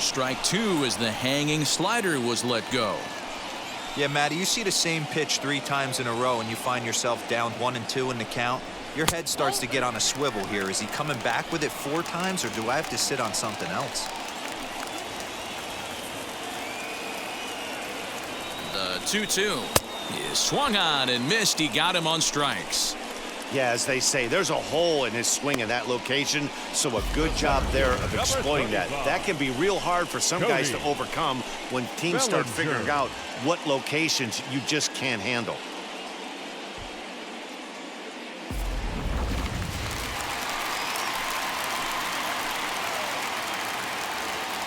Strike 2 as the hanging slider was let go. Yeah, Matty, you see the same pitch 3 times in a row and you find yourself down 1-2 in the count. Your head starts to get on a swivel here. Is he coming back with it 4 times, or do I have to sit on something else? The 2-2 is swung on and missed. He got him on strikes. Yeah, as they say, there's a hole in his swing in that location, so a good job there of exploiting that. That can be real hard for some guys to overcome when teams start figuring out what locations you just can't handle.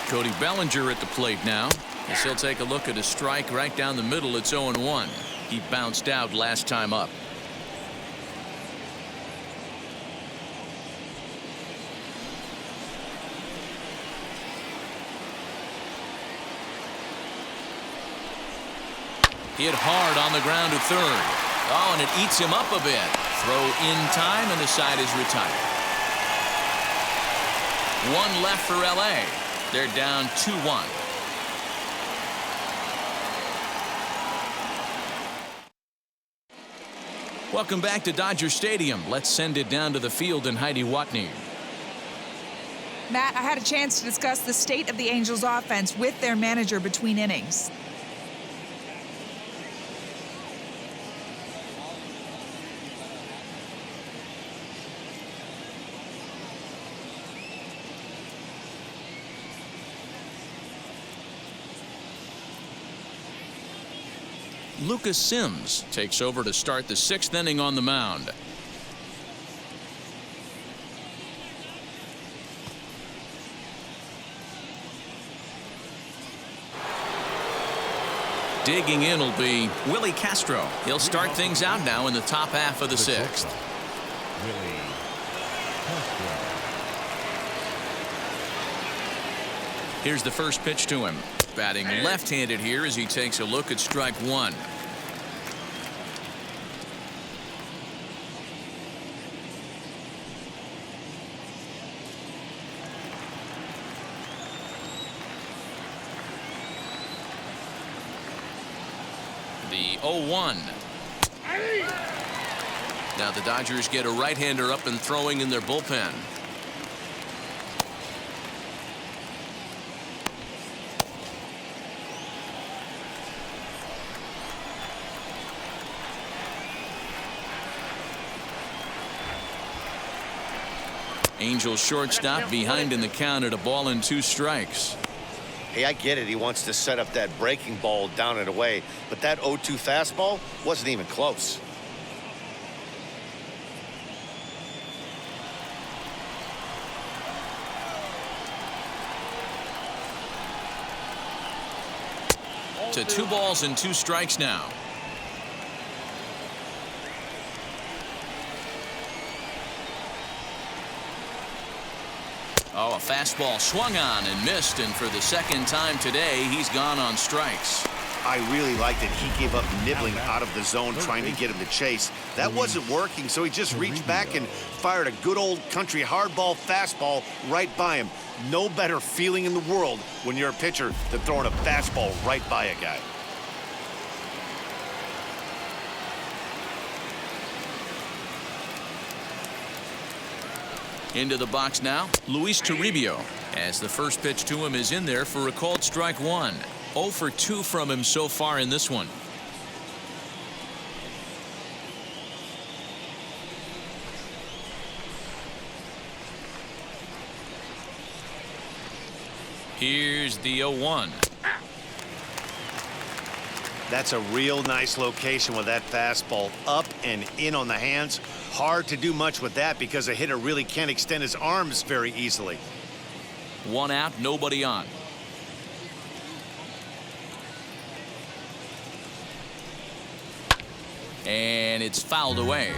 Cody Bellinger at the plate now, as he'll take a look at a strike right down the middle. It's 0-1. He bounced out last time up. Hit hard on the ground to third. Oh, and it eats him up a bit. Throw in time, and the side is retired. 1 left for LA. They're down 2-1. Welcome back to Dodger Stadium. Let's send it down to the field and Heidi Watney. Matt, I had a chance to discuss the state of the Angels offense with their manager between innings. Lucas Sims takes over to start the 6th inning on the mound. Digging in will be Willie Castro. He'll start things out now in the top half of the 6th. Willie Castro. Here's the first pitch to him. Batting left-handed here as he takes a look at strike 1. The 0-1. Now the Dodgers get a right-hander up and throwing in their bullpen. Angels shortstop behind in the count at 1-2 strikes. Hey, I get it. He wants to set up that breaking ball down and away, but that 0-2 fastball wasn't even close. To 2 balls and 2 strikes now. Oh, a fastball swung on and missed, and for the 2nd time today, he's gone on strikes. I really liked it. He gave up nibbling out of the zone trying to get him to chase. That wasn't working, so he just reached back and fired a good old country hardball fastball right by him. No better feeling in the world when you're a pitcher than throwing a fastball right by a guy. Into the box now, Luis Toribio, as the first pitch to him is in there for a called strike 1. 0 for 2 from him so far in this one. Here's the 0-1. That's a real nice location with that fastball up and in on the hands. Hard to do much with that because a hitter really can't extend his arms very easily. 1 out, nobody on. And it's fouled away.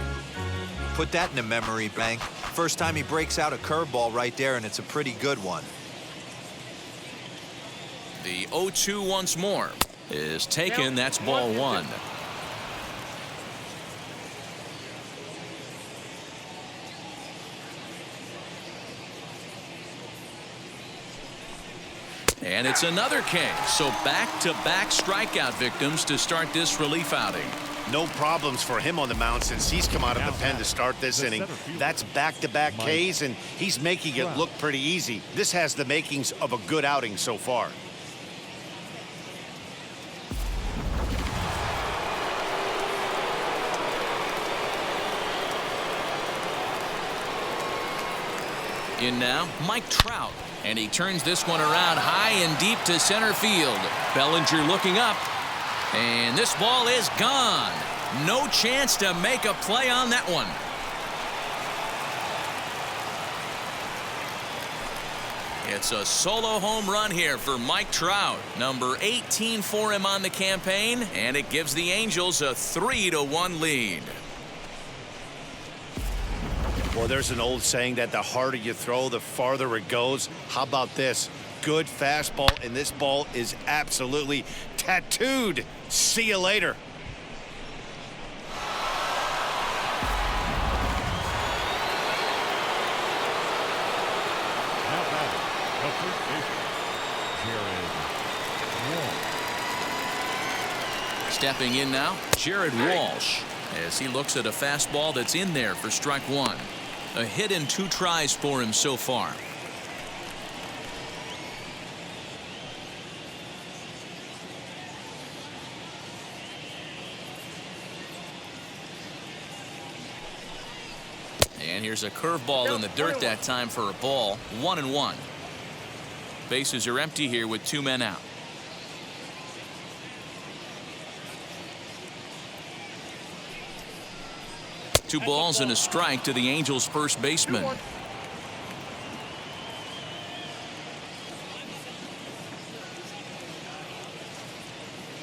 Put that in the memory bank. First time he breaks out a curveball right there, and it's a pretty good one. The 0-2 once more is taken. That's ball 1. And it's another K. So back-to-back strikeout victims to start this relief outing. No problems for him on the mound since he's come out of the pen to start this inning. That's back-to-back Ks, and he's making it look pretty easy. This has the makings of a good outing so far. In now, Mike Trout. And he turns this one around high and deep to center field. Bellinger looking up. And this ball is gone. No chance to make a play on that one. It's a solo home run here for Mike Trout. Number 18 for him on the campaign. And it gives the Angels a 3-1 lead. Well, there's an old saying that the harder you throw, the farther it goes. How about this? Good fastball, and this ball is absolutely tattooed. See you later. Now batting, the first baseman, Jared Walsh. Stepping in now, Jared Walsh. as he looks at a fastball that's in there for strike one. A hit in 2 tries for him so far. And here's a curveball in the dirt that time for a ball. 1-1. Bases are empty here with 2 men out. Two balls and a strike to the Angels first baseman.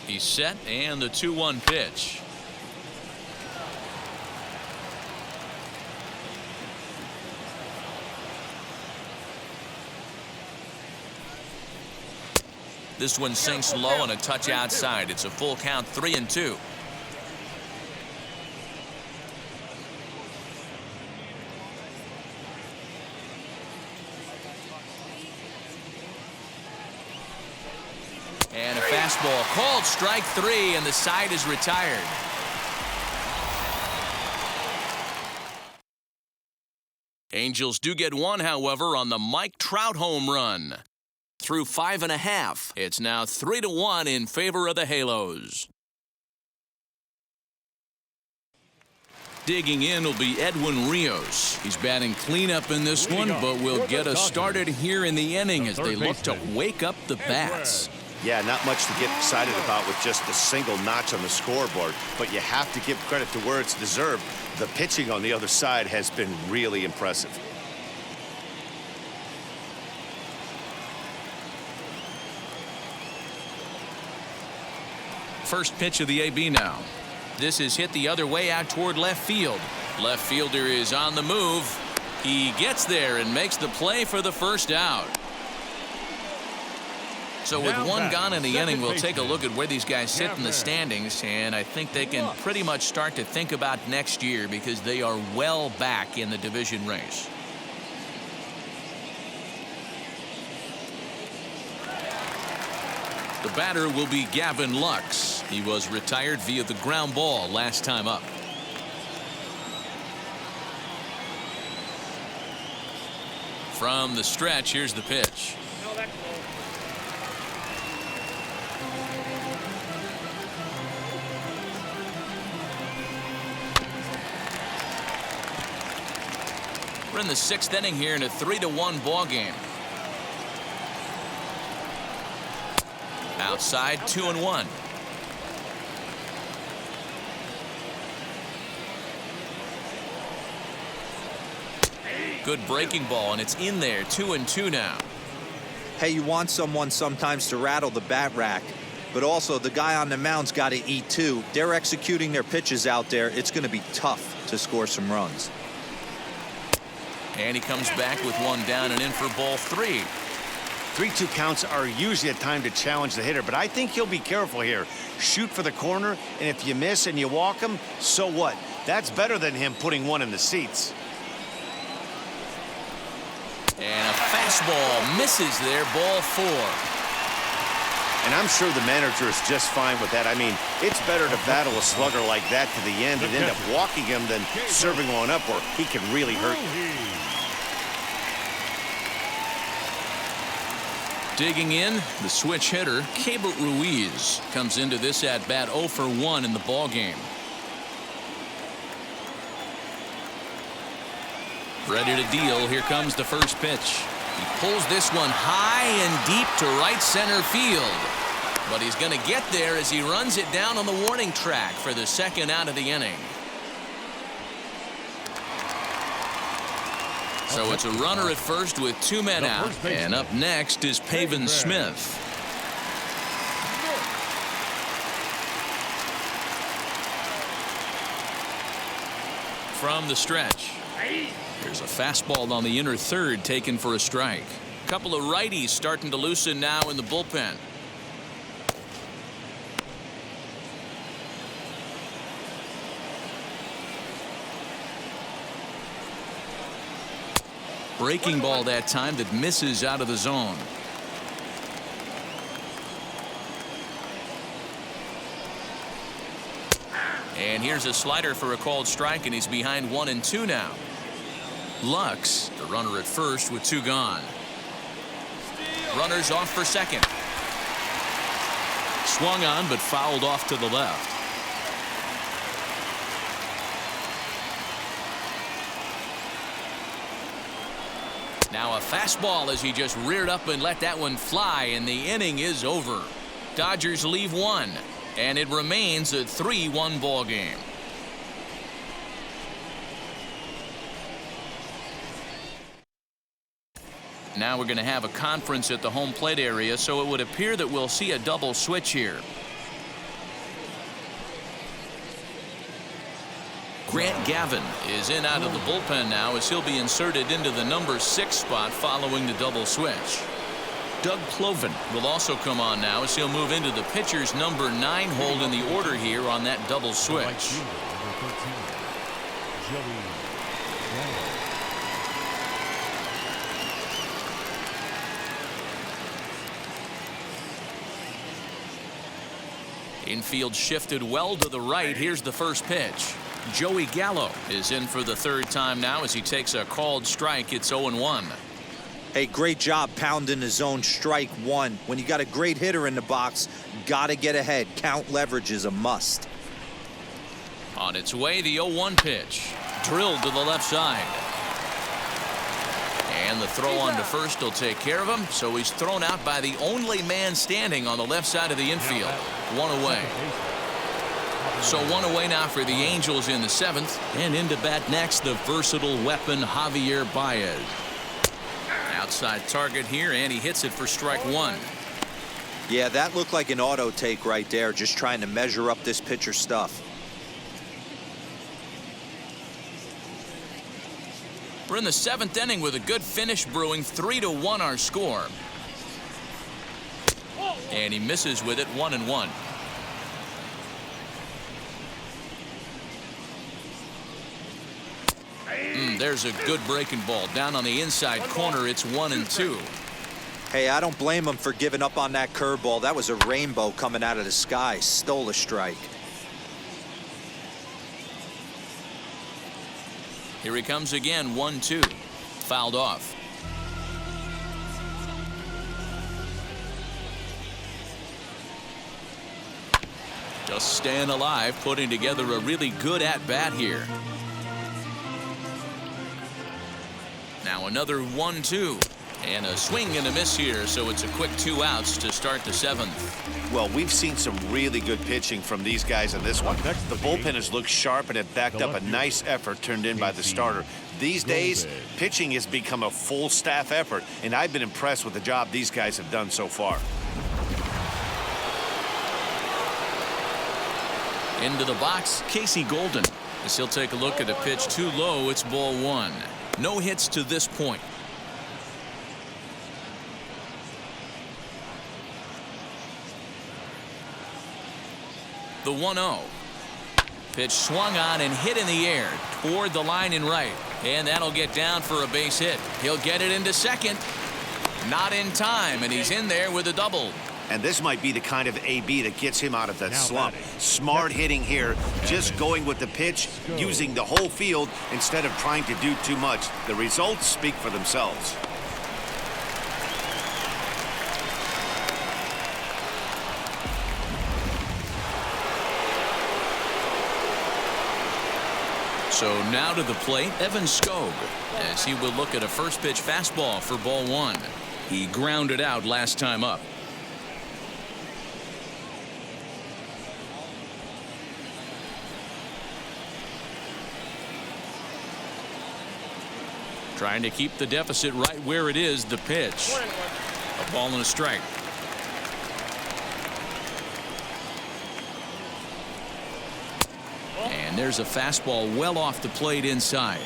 He's set, and the 2-1 pitch. This one sinks low and a touch outside. It's a full count, 3-2. And a fastball called strike 3, and the side is retired. Angels do get one, however, on the Mike Trout home run. Through 5.5, it's now 3-1 in favor of the Halos. Digging in will be Edwin Rios. He's batting cleanup in this one, but will get us started here in the inning as they look to wake up the bats. Yeah, not much to get excited about with just a single notch on the scoreboard, but you have to give credit to where it's deserved. The pitching on the other side has been really impressive. First pitch of the AB now. This is hit the other way out toward left field. Left fielder is on the move. He gets there and makes the play for the first out. So with one gone in the inning, we'll take a look at where these guys sit in the standings, and I think they can pretty much start to think about next year because they are well back in the division race. The batter will be Gavin Lux. He was retired via the ground ball last time up. From the stretch, here's the pitch. We're in the 6th inning here in a 3-1 ball game. Outside, 2-1. Good breaking ball, and it's in there. 2-2 now. Hey, you want someone sometimes to rattle the bat rack, but also the guy on the mound's got to eat too. They're executing their pitches out there. It's going to be tough to score some runs. And he comes back with one down and in for ball 3. 3-2 counts are usually a time to challenge the hitter, but I think he'll be careful here. Shoot for the corner, and if you miss and you walk him, so what? That's better than him putting one in the seats. And a fastball misses there, ball 4. And I'm sure the manager is just fine with that. I mean, it's better to battle a slugger like that to the end and end up walking him than serving one up where he can really hurt you. Digging in, the switch hitter, Keibert Ruiz, comes into this at-bat 0 for 1 in the ballgame. Ready to deal. Here comes the first pitch. He pulls this one high and deep to right center field. But he's going to get there as he runs it down on the warning track for the 2nd out of the inning. So it's a runner at first with 2 men out. And up next is Pavin Smith. From the stretch. There's a fastball on the inner third taken for a strike. A couple of righties starting to loosen now in the bullpen. Breaking ball that time that misses out of the zone. And here's a slider for a called strike, and he's behind 1-2 now. Lux, the runner at first with 2 gone. Runners off for second. Swung on, but fouled off to the left. Now a fastball as he just reared up and let that one fly, and the inning is over. Dodgers leave 1, and it remains a 3-1 ball game. Now we're going to have a conference at the home plate area, so it would appear that we'll see a double switch here. Grant Gavin is in out of the bullpen now as he'll be inserted into the number 6 spot following the double switch. Doug Cloven will also come on now as he'll move into the pitcher's number 9 hold in the order here on that double switch. Right fielder, number 13, Joey Gallo. Infield shifted well to the right. Here's the first pitch. Joey Gallo is in for the 3rd time now as he takes a called strike. It's 0-1. Hey, great job pounding his own strike 1. When you got a great hitter in the box, gotta get ahead. Count leverage is a must. On its way, the 0-1 pitch. Drilled to the left side. And the throw on to first will take care of him, so he's thrown out by the only man standing on the left side of the infield. 1 away. So 1 away now for the Angels in the 7th. And into bat next, the versatile weapon Javier Baez. Outside target here, and he hits it for strike 1. Yeah, that looked like an auto take right there, just trying to measure up this pitcher stuff. We're in the 7th inning with a good finish brewing. 3-1 our score. And he misses with it. 1-1. There's a good breaking ball down on the inside corner. It's 1-2. Hey, I don't blame him for giving up on that curveball. That was a rainbow coming out of the sky. Stole a strike. Here he comes again. 1-2. Fouled off. Just staying alive, putting together a really good at-bat here. Now another 1-2. And a swing and a miss here, so it's a quick 2 outs to start the 7th. Well, we've seen some really good pitching from these guys in this one. The bullpen has looked sharp and it backed up a nice effort turned in by the starter. These days, pitching has become a full staff effort, and I've been impressed with the job these guys have done so far. Into the box, Casey Golden. As he'll take a look at a pitch too low, it's ball 1. No hits to this point. The 1-0. Pitch swung on and hit in the air toward the line and right. And that'll get down for a base hit. He'll get it into second. Not in time, and he's in there with a double. And this might be the kind of AB that gets him out of that slump. Smart hitting here, just going with the pitch, using the whole field instead of trying to do too much. The results speak for themselves. So now to the plate, Evan Skog, as he will look at a first pitch fastball for ball 1. He grounded out last time up. Trying to keep the deficit right where it is. The pitch. A ball and a strike. And there's a fastball well off the plate inside.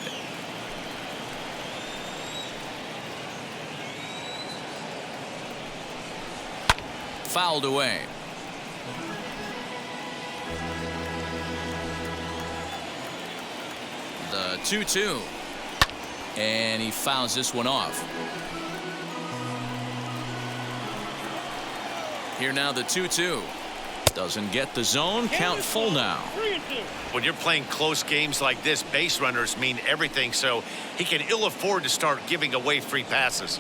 Fouled away. The 2-2. And he fouls this one off. Here now the 2-2. Doesn't get the zone. Count full now. 3-2. When you're playing close games like this, base runners mean everything, so he can ill afford to start giving away free passes.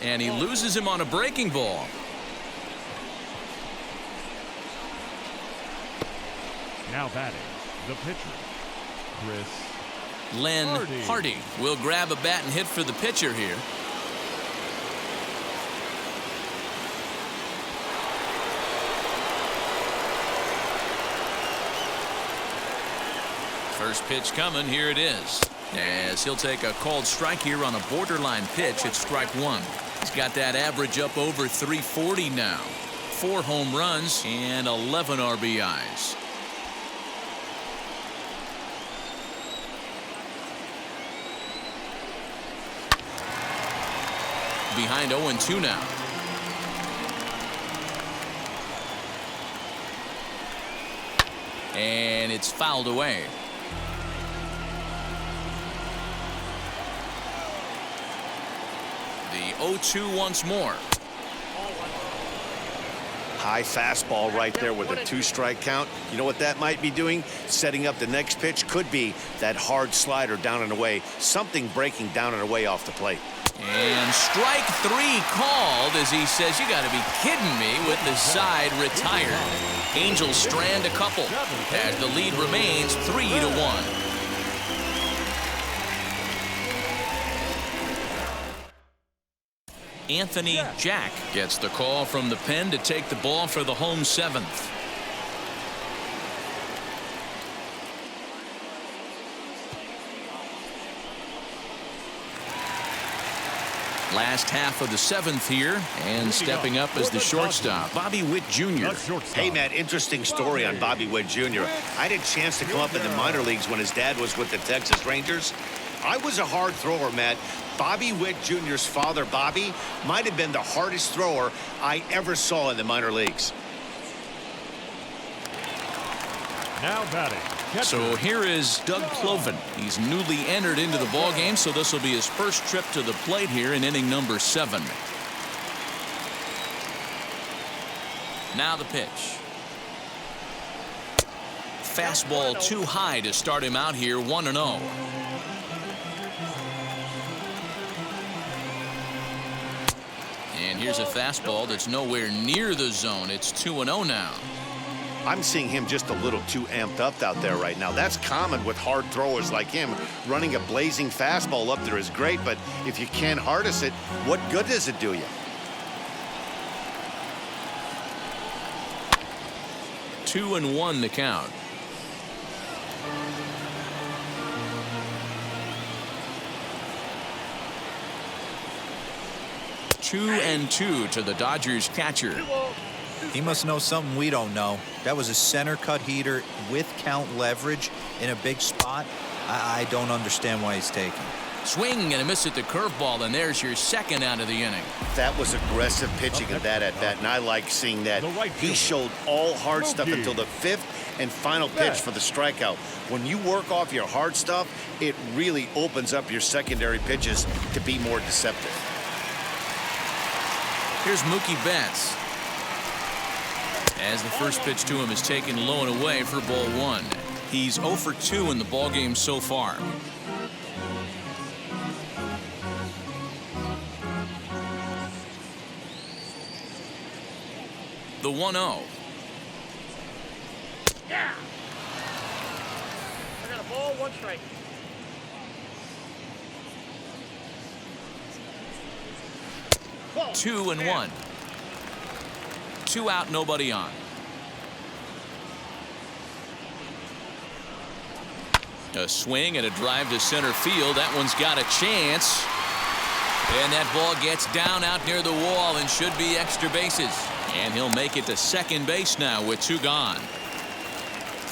And he loses him on a breaking ball. Now batting, the pitcher, Chris Len Hardy. Hardy will grab a bat and hit for the pitcher here. First pitch coming. Here it is. As he'll take a called strike here on a borderline pitch at strike one. He's got that average up over 340 now. 4 home runs and 11 RBIs. Behind 0-2 now. And it's fouled away. The 0-2 once more. High fastball right there with a 2-strike count. You know what that might be doing? Setting up the next pitch. Could be that hard slider down and away. Something breaking down and away off the plate. And strike 3 called as he says, you got to be kidding me, with the side retired. Angels strand a couple as the lead remains 3-1. Anthony Jack gets the call from the pen to take the ball for the home 7th. Last half of the 7th here, and stepping up as the shortstop, Bobby Witt Jr. Hey, Matt, interesting story on Bobby Witt Jr. I had a chance to come up in the minor leagues when his dad was with the Texas Rangers. I was a hard thrower, Matt. Bobby Witt Jr.'s father, Bobby, might have been the hardest thrower I ever saw in the minor leagues. Now batting, catcher. So here is Doug Cloven. He's newly entered into the ballgame, so this will be his first trip to the plate here in inning number 7. Now the pitch. Fastball too high to start him out here, 1-0. And here's a fastball that's nowhere near the zone. It's 2-0 now. I'm seeing him just a little too amped up out there right now. That's common with hard throwers like him. Running a blazing fastball up there is great, but if you can't harness it, what good does it do you? Two and 1 the count. Two and 2 to the Dodgers catcher. He must know something we don't know. That was a center cut heater with count leverage in a big spot. I don't understand why he's taking. Swing and a miss at the curveball, and there's your second out of the inning. That was aggressive pitching in that at bat, and I like seeing that. He showed all hard stuff until the 5th and final pitch for the strikeout. When you work off your hard stuff, it really opens up your secondary pitches to be more deceptive. Here's Mookie Betts. As the first pitch to him is taken low and away for ball 1. He's 0 for 2 in the ballgame so far. The 1-0. Yeah. I got a ball, 1 strike. Ball. 2 and 1. 2 out, nobody on. A swing and a drive to center field. That one's got a chance. And that ball gets down out near the wall and should be extra bases. And he'll make it to second base now with 2 gone.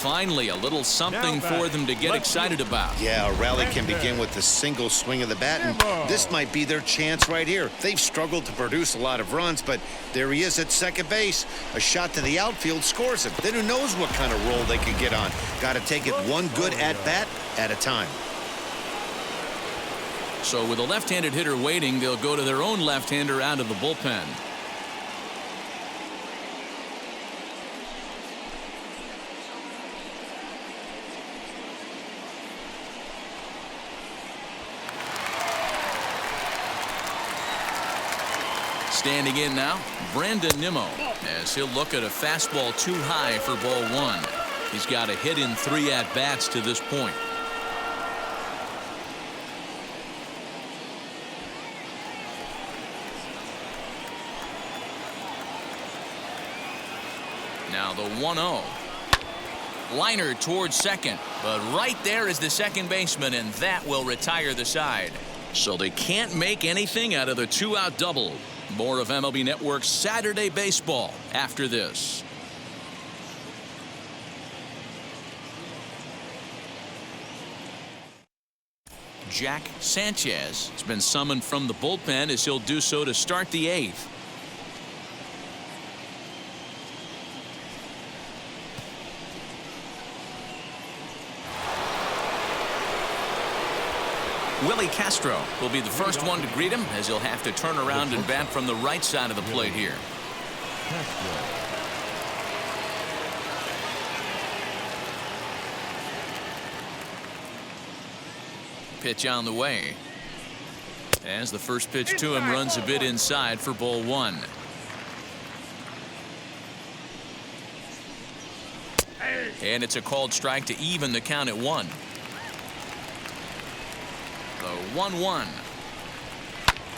Finally, a little something for them to get excited about. Yeah, a rally can begin with a single swing of the bat, and this might be their chance right here. They've struggled to produce a lot of runs, but there he is at second base. A shot to the outfield scores him. Then who knows what kind of roll they could get on. Got to take it one good at-bat at a time. So with a left-handed hitter waiting, they'll go to their own left-hander out of the bullpen. Standing in now, Brandon Nimmo, as he'll look at a fastball too high for ball one. He's got a hit in 3 at-bats to this point. Now the 1-0. Liner towards second, but right there is the second baseman, and that will retire the side. So they can't make anything out of the 2-out double. More of MLB Network's Saturday Baseball after this. Jack Sanchez has been summoned from the bullpen as he'll do so to start the 8th. Willie Castro will be the first one to greet him as he'll have to turn around and bat from the right side of the plate here. Pitch on the way. As the first pitch to him runs a bit inside for ball one. And it's a called strike to even the count at 1. The 1-1.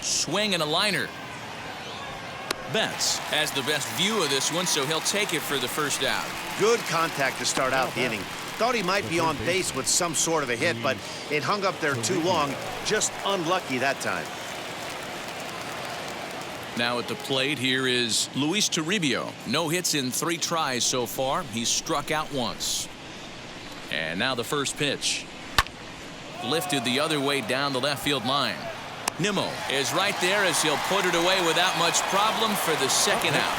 Swing and a liner. Betts has the best view of this one, so he'll take it for the first out. Good contact to start out the inning. Thought he might be on base with some sort of a hit, but it hung up there too long. Just unlucky that time. Now at the plate here is Luis Toribio. No hits in 3 tries so far. He's struck out once. And now the first pitch. Lifted the other way down the left field line. Nimmo is right there as he'll put it away without much problem for the second out.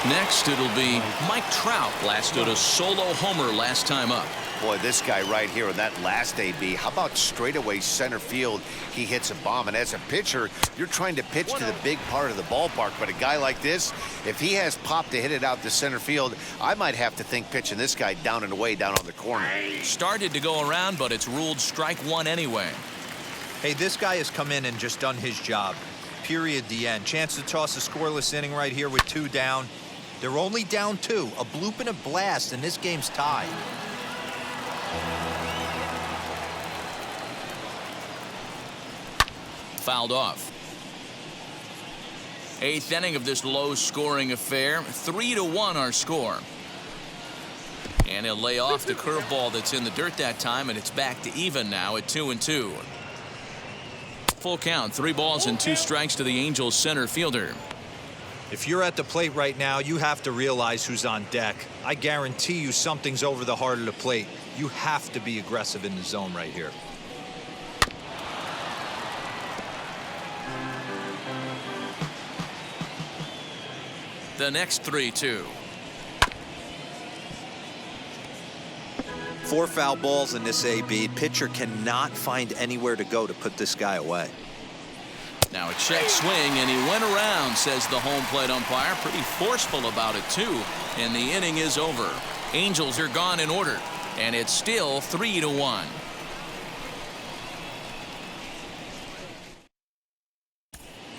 Next it'll be Mike Trout. Blasted a solo homer last time up. Boy, this guy right here in that last AB, how about straightaway center field? He hits a bomb, and as a pitcher, you're trying to pitch to the big part of the ballpark, but a guy like this, if he has pop to hit it out to center field, I might have to think pitching this guy down and away down on the corner. Started to go around, but it's ruled strike 1 anyway. Hey, this guy has come in and just done his job. Period. The end. Chance to toss a scoreless inning right here with 2 down. They're only down 2. A bloop and a blast, and this game's tied. Fouled off. 8th inning of this low-scoring affair. 3-1 our score. And he'll lay off the curveball that's in the dirt that time, and it's back to even now at 2-2. Full count, 3 balls and 2 strikes to the Angels center fielder. If you're at the plate right now, you have to realize who's on deck. I guarantee you something's over the heart of the plate. You have to be aggressive in the zone right here. The next 3-2. 4 foul balls in this AB. Pitcher cannot find anywhere to go to put this guy away. Now a check swing, and he went around, says the home plate umpire. Pretty forceful about it, too. And the inning is over. Angels are gone in order, and it's still 3-1.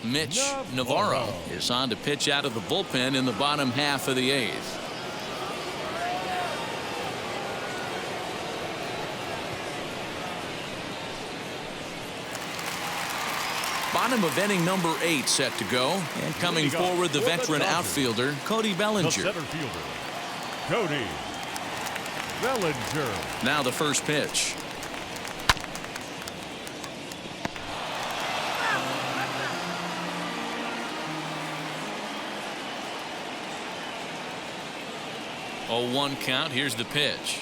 Mitch Navarro is on to pitch out of the bullpen in the bottom half of the 8th. Bottom of inning number 8 set to go, and coming forward the veteran outfielder Cody Bellinger. The center fielder, Cody Bellinger. Now the first pitch. A 1 count. Here's the pitch.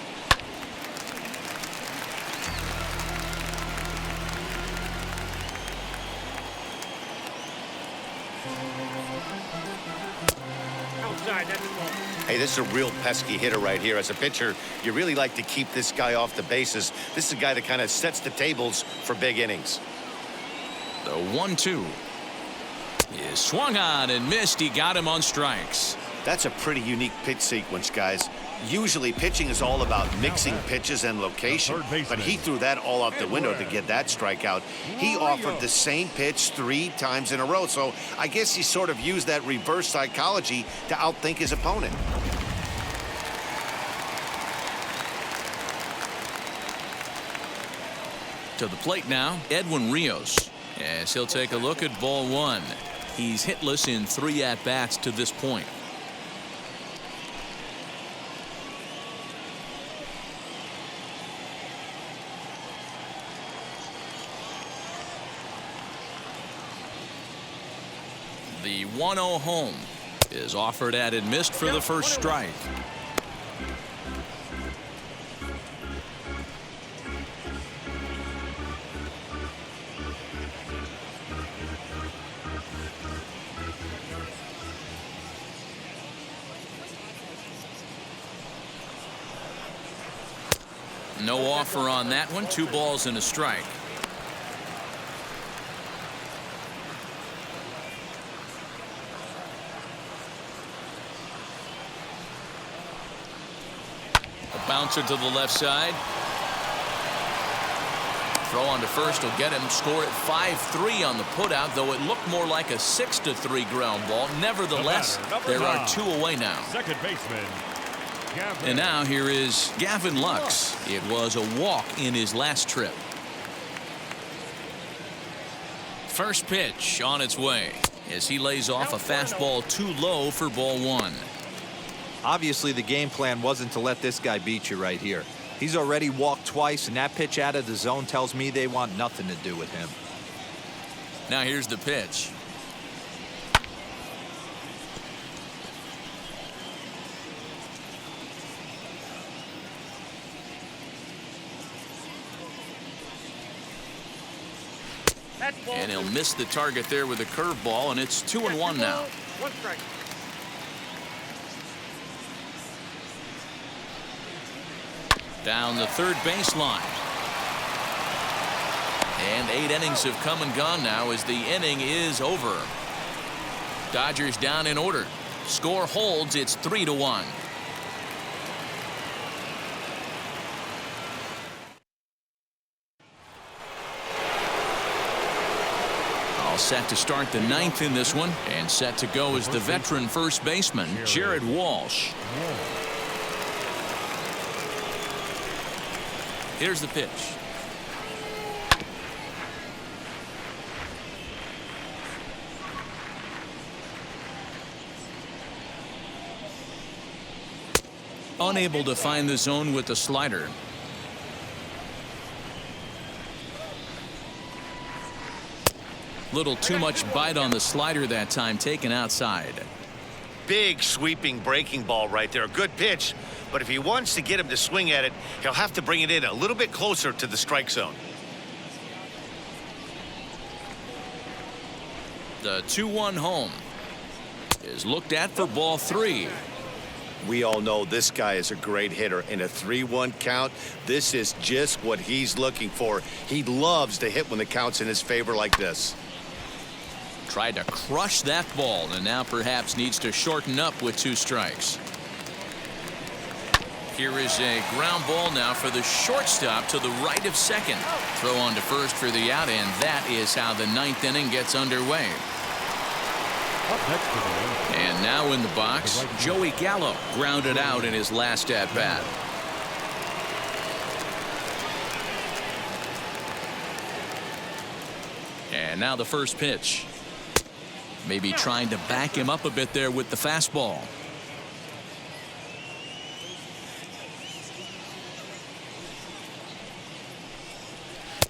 Hey, this is a real pesky hitter right here. As a pitcher, you really like to keep this guy off the bases. This is a guy that kind of sets the tables for big innings. The 1-2 is swung on and missed. He got him on strikes. That's a pretty unique pitch sequence, guys. Usually pitching is all about mixing pitches and location, but he threw that all out the window to get that strikeout. He offered the same pitch 3 times in a row, so I guess he sort of used that reverse psychology to outthink his opponent. To the plate now, Edwin Rios, as he'll take a look at ball 1. He's hitless in 3 at-bats to this point. The 1-0 home is offered at and missed for the first strike. No offer on that one. 2 balls and a strike. A bouncer to the left side. Throw on to first will get him. Score at 5-3 on the putout, though it looked more like a 6-3 ground ball. Nevertheless, there are 2 away now. Second baseman. And now here is Gavin Lux. It was a walk in his last trip. First pitch on its way as he lays off a fastball too low for ball 1. Obviously, the game plan wasn't to let this guy beat you right here. He's already walked twice, and that pitch out of the zone tells me they want nothing to do with him. Now here's the pitch. And he'll miss the target there with a curveball, and it's 2-1 now. 1 strike. Down the third baseline. And 8 innings have come and gone now as the inning is over. Dodgers down in order. Score holds. It's 3-1. All set to start the 9th in this one, and set to go is the veteran first baseman, Jared Walsh. Here's the pitch. Unable to find the zone with the slider. Little too much bite on the slider that time, taken outside. Big sweeping breaking ball right there. A good pitch, but if he wants to get him to swing at it, he'll have to bring it in a little bit closer to the strike zone. The 2-1 home is looked at for ball 3. We all know this guy is a great hitter. In a 3-1 count, this is just what he's looking for. He loves to hit when the count's in his favor like this. Tried to crush that ball, and now perhaps needs to shorten up with 2 strikes. Here is a ground ball now for the shortstop to the right of second. Throw on to first for the out, and that is how the 9th inning gets underway. And now in the box, Joey Gallo grounded out in his last at-bat. And now the first pitch. Maybe trying to back him up a bit there with the fastball.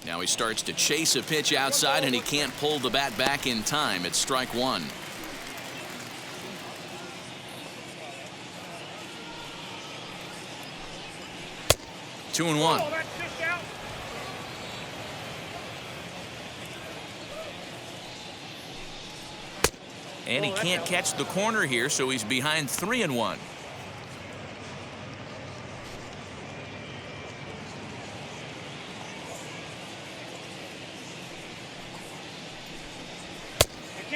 Now he starts to chase a pitch outside, and he can't pull the bat back in time. It's strike 1. Two and 1. And he can't catch the corner here, so he's behind 3-1.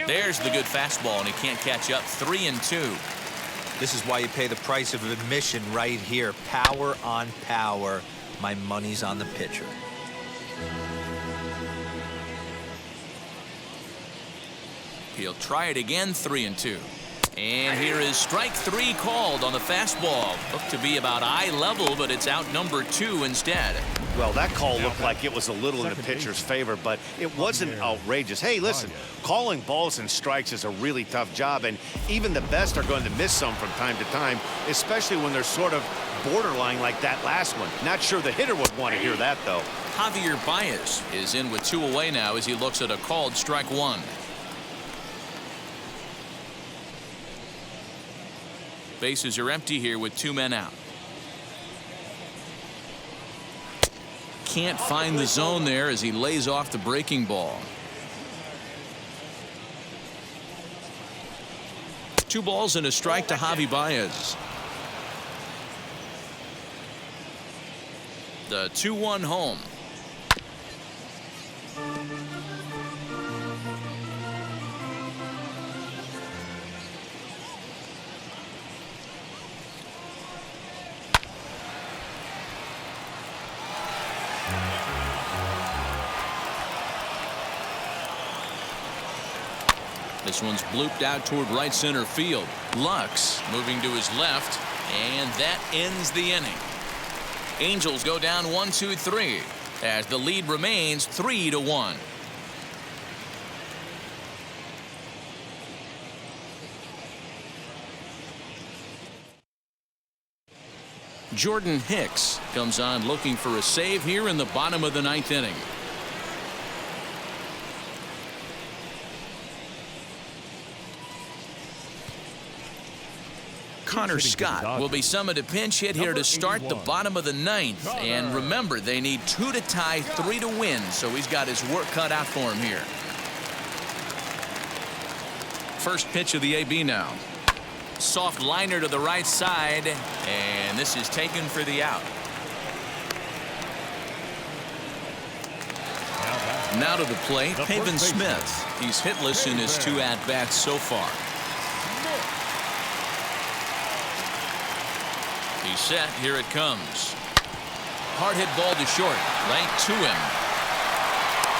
There's the good fastball, and he can't catch up. 3-2. This is why you pay the price of admission right here. Power on power. My money's on the pitcher. He'll try it again, 3-2. And here is strike 3 called on the fastball. Looked to be about eye level, but it's out number 2 instead. Well, that call looked like it was a little in the pitcher's favor, but it wasn't outrageous. Hey, listen, calling balls and strikes is a really tough job, and even the best are going to miss some from time to time, especially when they're sort of borderline like that last one. Not sure the hitter would want to hear that, though. Javier Baez is in with 2 away now as he looks at a called strike 1. Bases are empty here with 2 men out. Can't find the zone there as he lays off the breaking ball. 2 balls and a strike to Javi Baez. The 2-1 home. This one's blooped out toward right center field. Lux moving to his left, and that ends the inning. Angels go down 1-2-3 as the lead remains 3-1. Jordan Hicks comes on looking for a save here in the bottom of the 9th inning. Connor Scott will be summoned a pinch hit here to start the bottom of the 9th. And remember, they need 2 to tie, 3 to win, so he's got his work cut out for him here. First pitch of the AB now. Soft liner to the right side, and this is taken for the out. Now to the plate, Pavin Smith. He's hitless in his 2 at-bats so far. He's set. Here it comes. Hard hit ball to short. Right to him.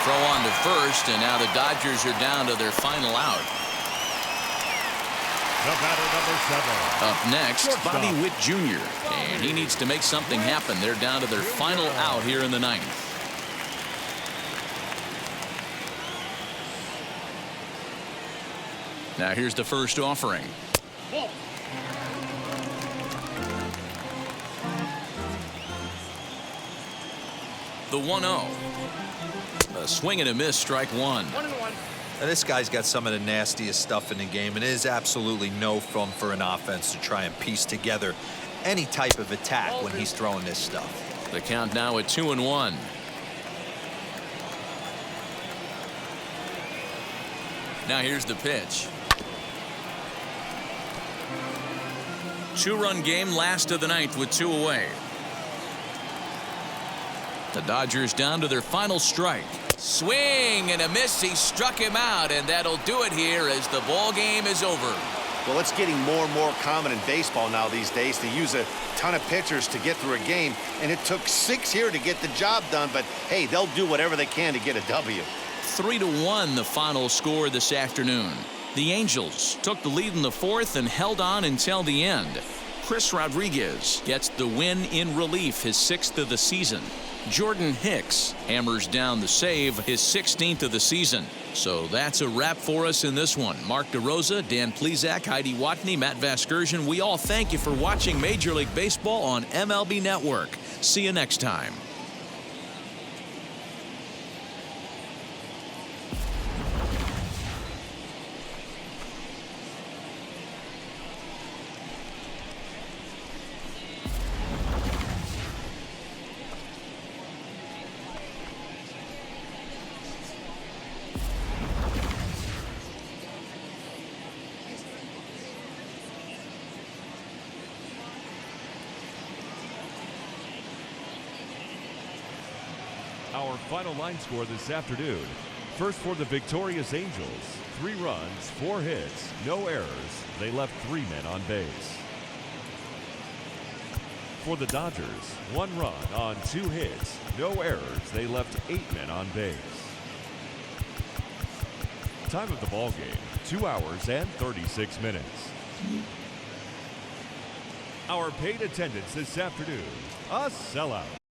Throw on to first, and now the Dodgers are down to their final out. The batter, number 7. Up next, Bobby Witt Jr. And he needs to make something happen. They're down to their final out here in the 9th. Now here's the first offering. The 1-0. A swing and a miss, strike 1. Now, this guy's got some of the nastiest stuff in the game, and it is absolutely no fun for an offense to try and piece together any type of attack when he's throwing this stuff. The count now at 2-1. Now here's the pitch. 2-run game, last of the 9th with 2 away. The Dodgers down to their final strike. Swing and a miss. He struck him out, and that'll do it here as the ball game is over. Well, it's getting more and more common in baseball now these days to use a ton of pitchers to get through a game, and it took 6 here to get the job done, but hey, they'll do whatever they can to get a W. 3-1 the final score this afternoon. The Angels took the lead in the 4th and held on until the end. Chris Rodriguez gets the win in relief, his 6th of the season. Jordan Hicks hammers down the save, his 16th of the season. So that's a wrap for us in this one. Mark DeRosa, Dan Plesac, Heidi Watney, Matt Vasgersian. We all thank you for watching Major League Baseball on MLB Network. See you next time. Our final line score this afternoon, First for the victorious Angels, 3 runs, 4 hits, no errors. They left 3 men on base. For the Dodgers, 1 run on 2 hits, no errors. They left 8 men on base. Time of the ball game, 2 hours and 36 minutes. Our paid attendance this afternoon, a sellout.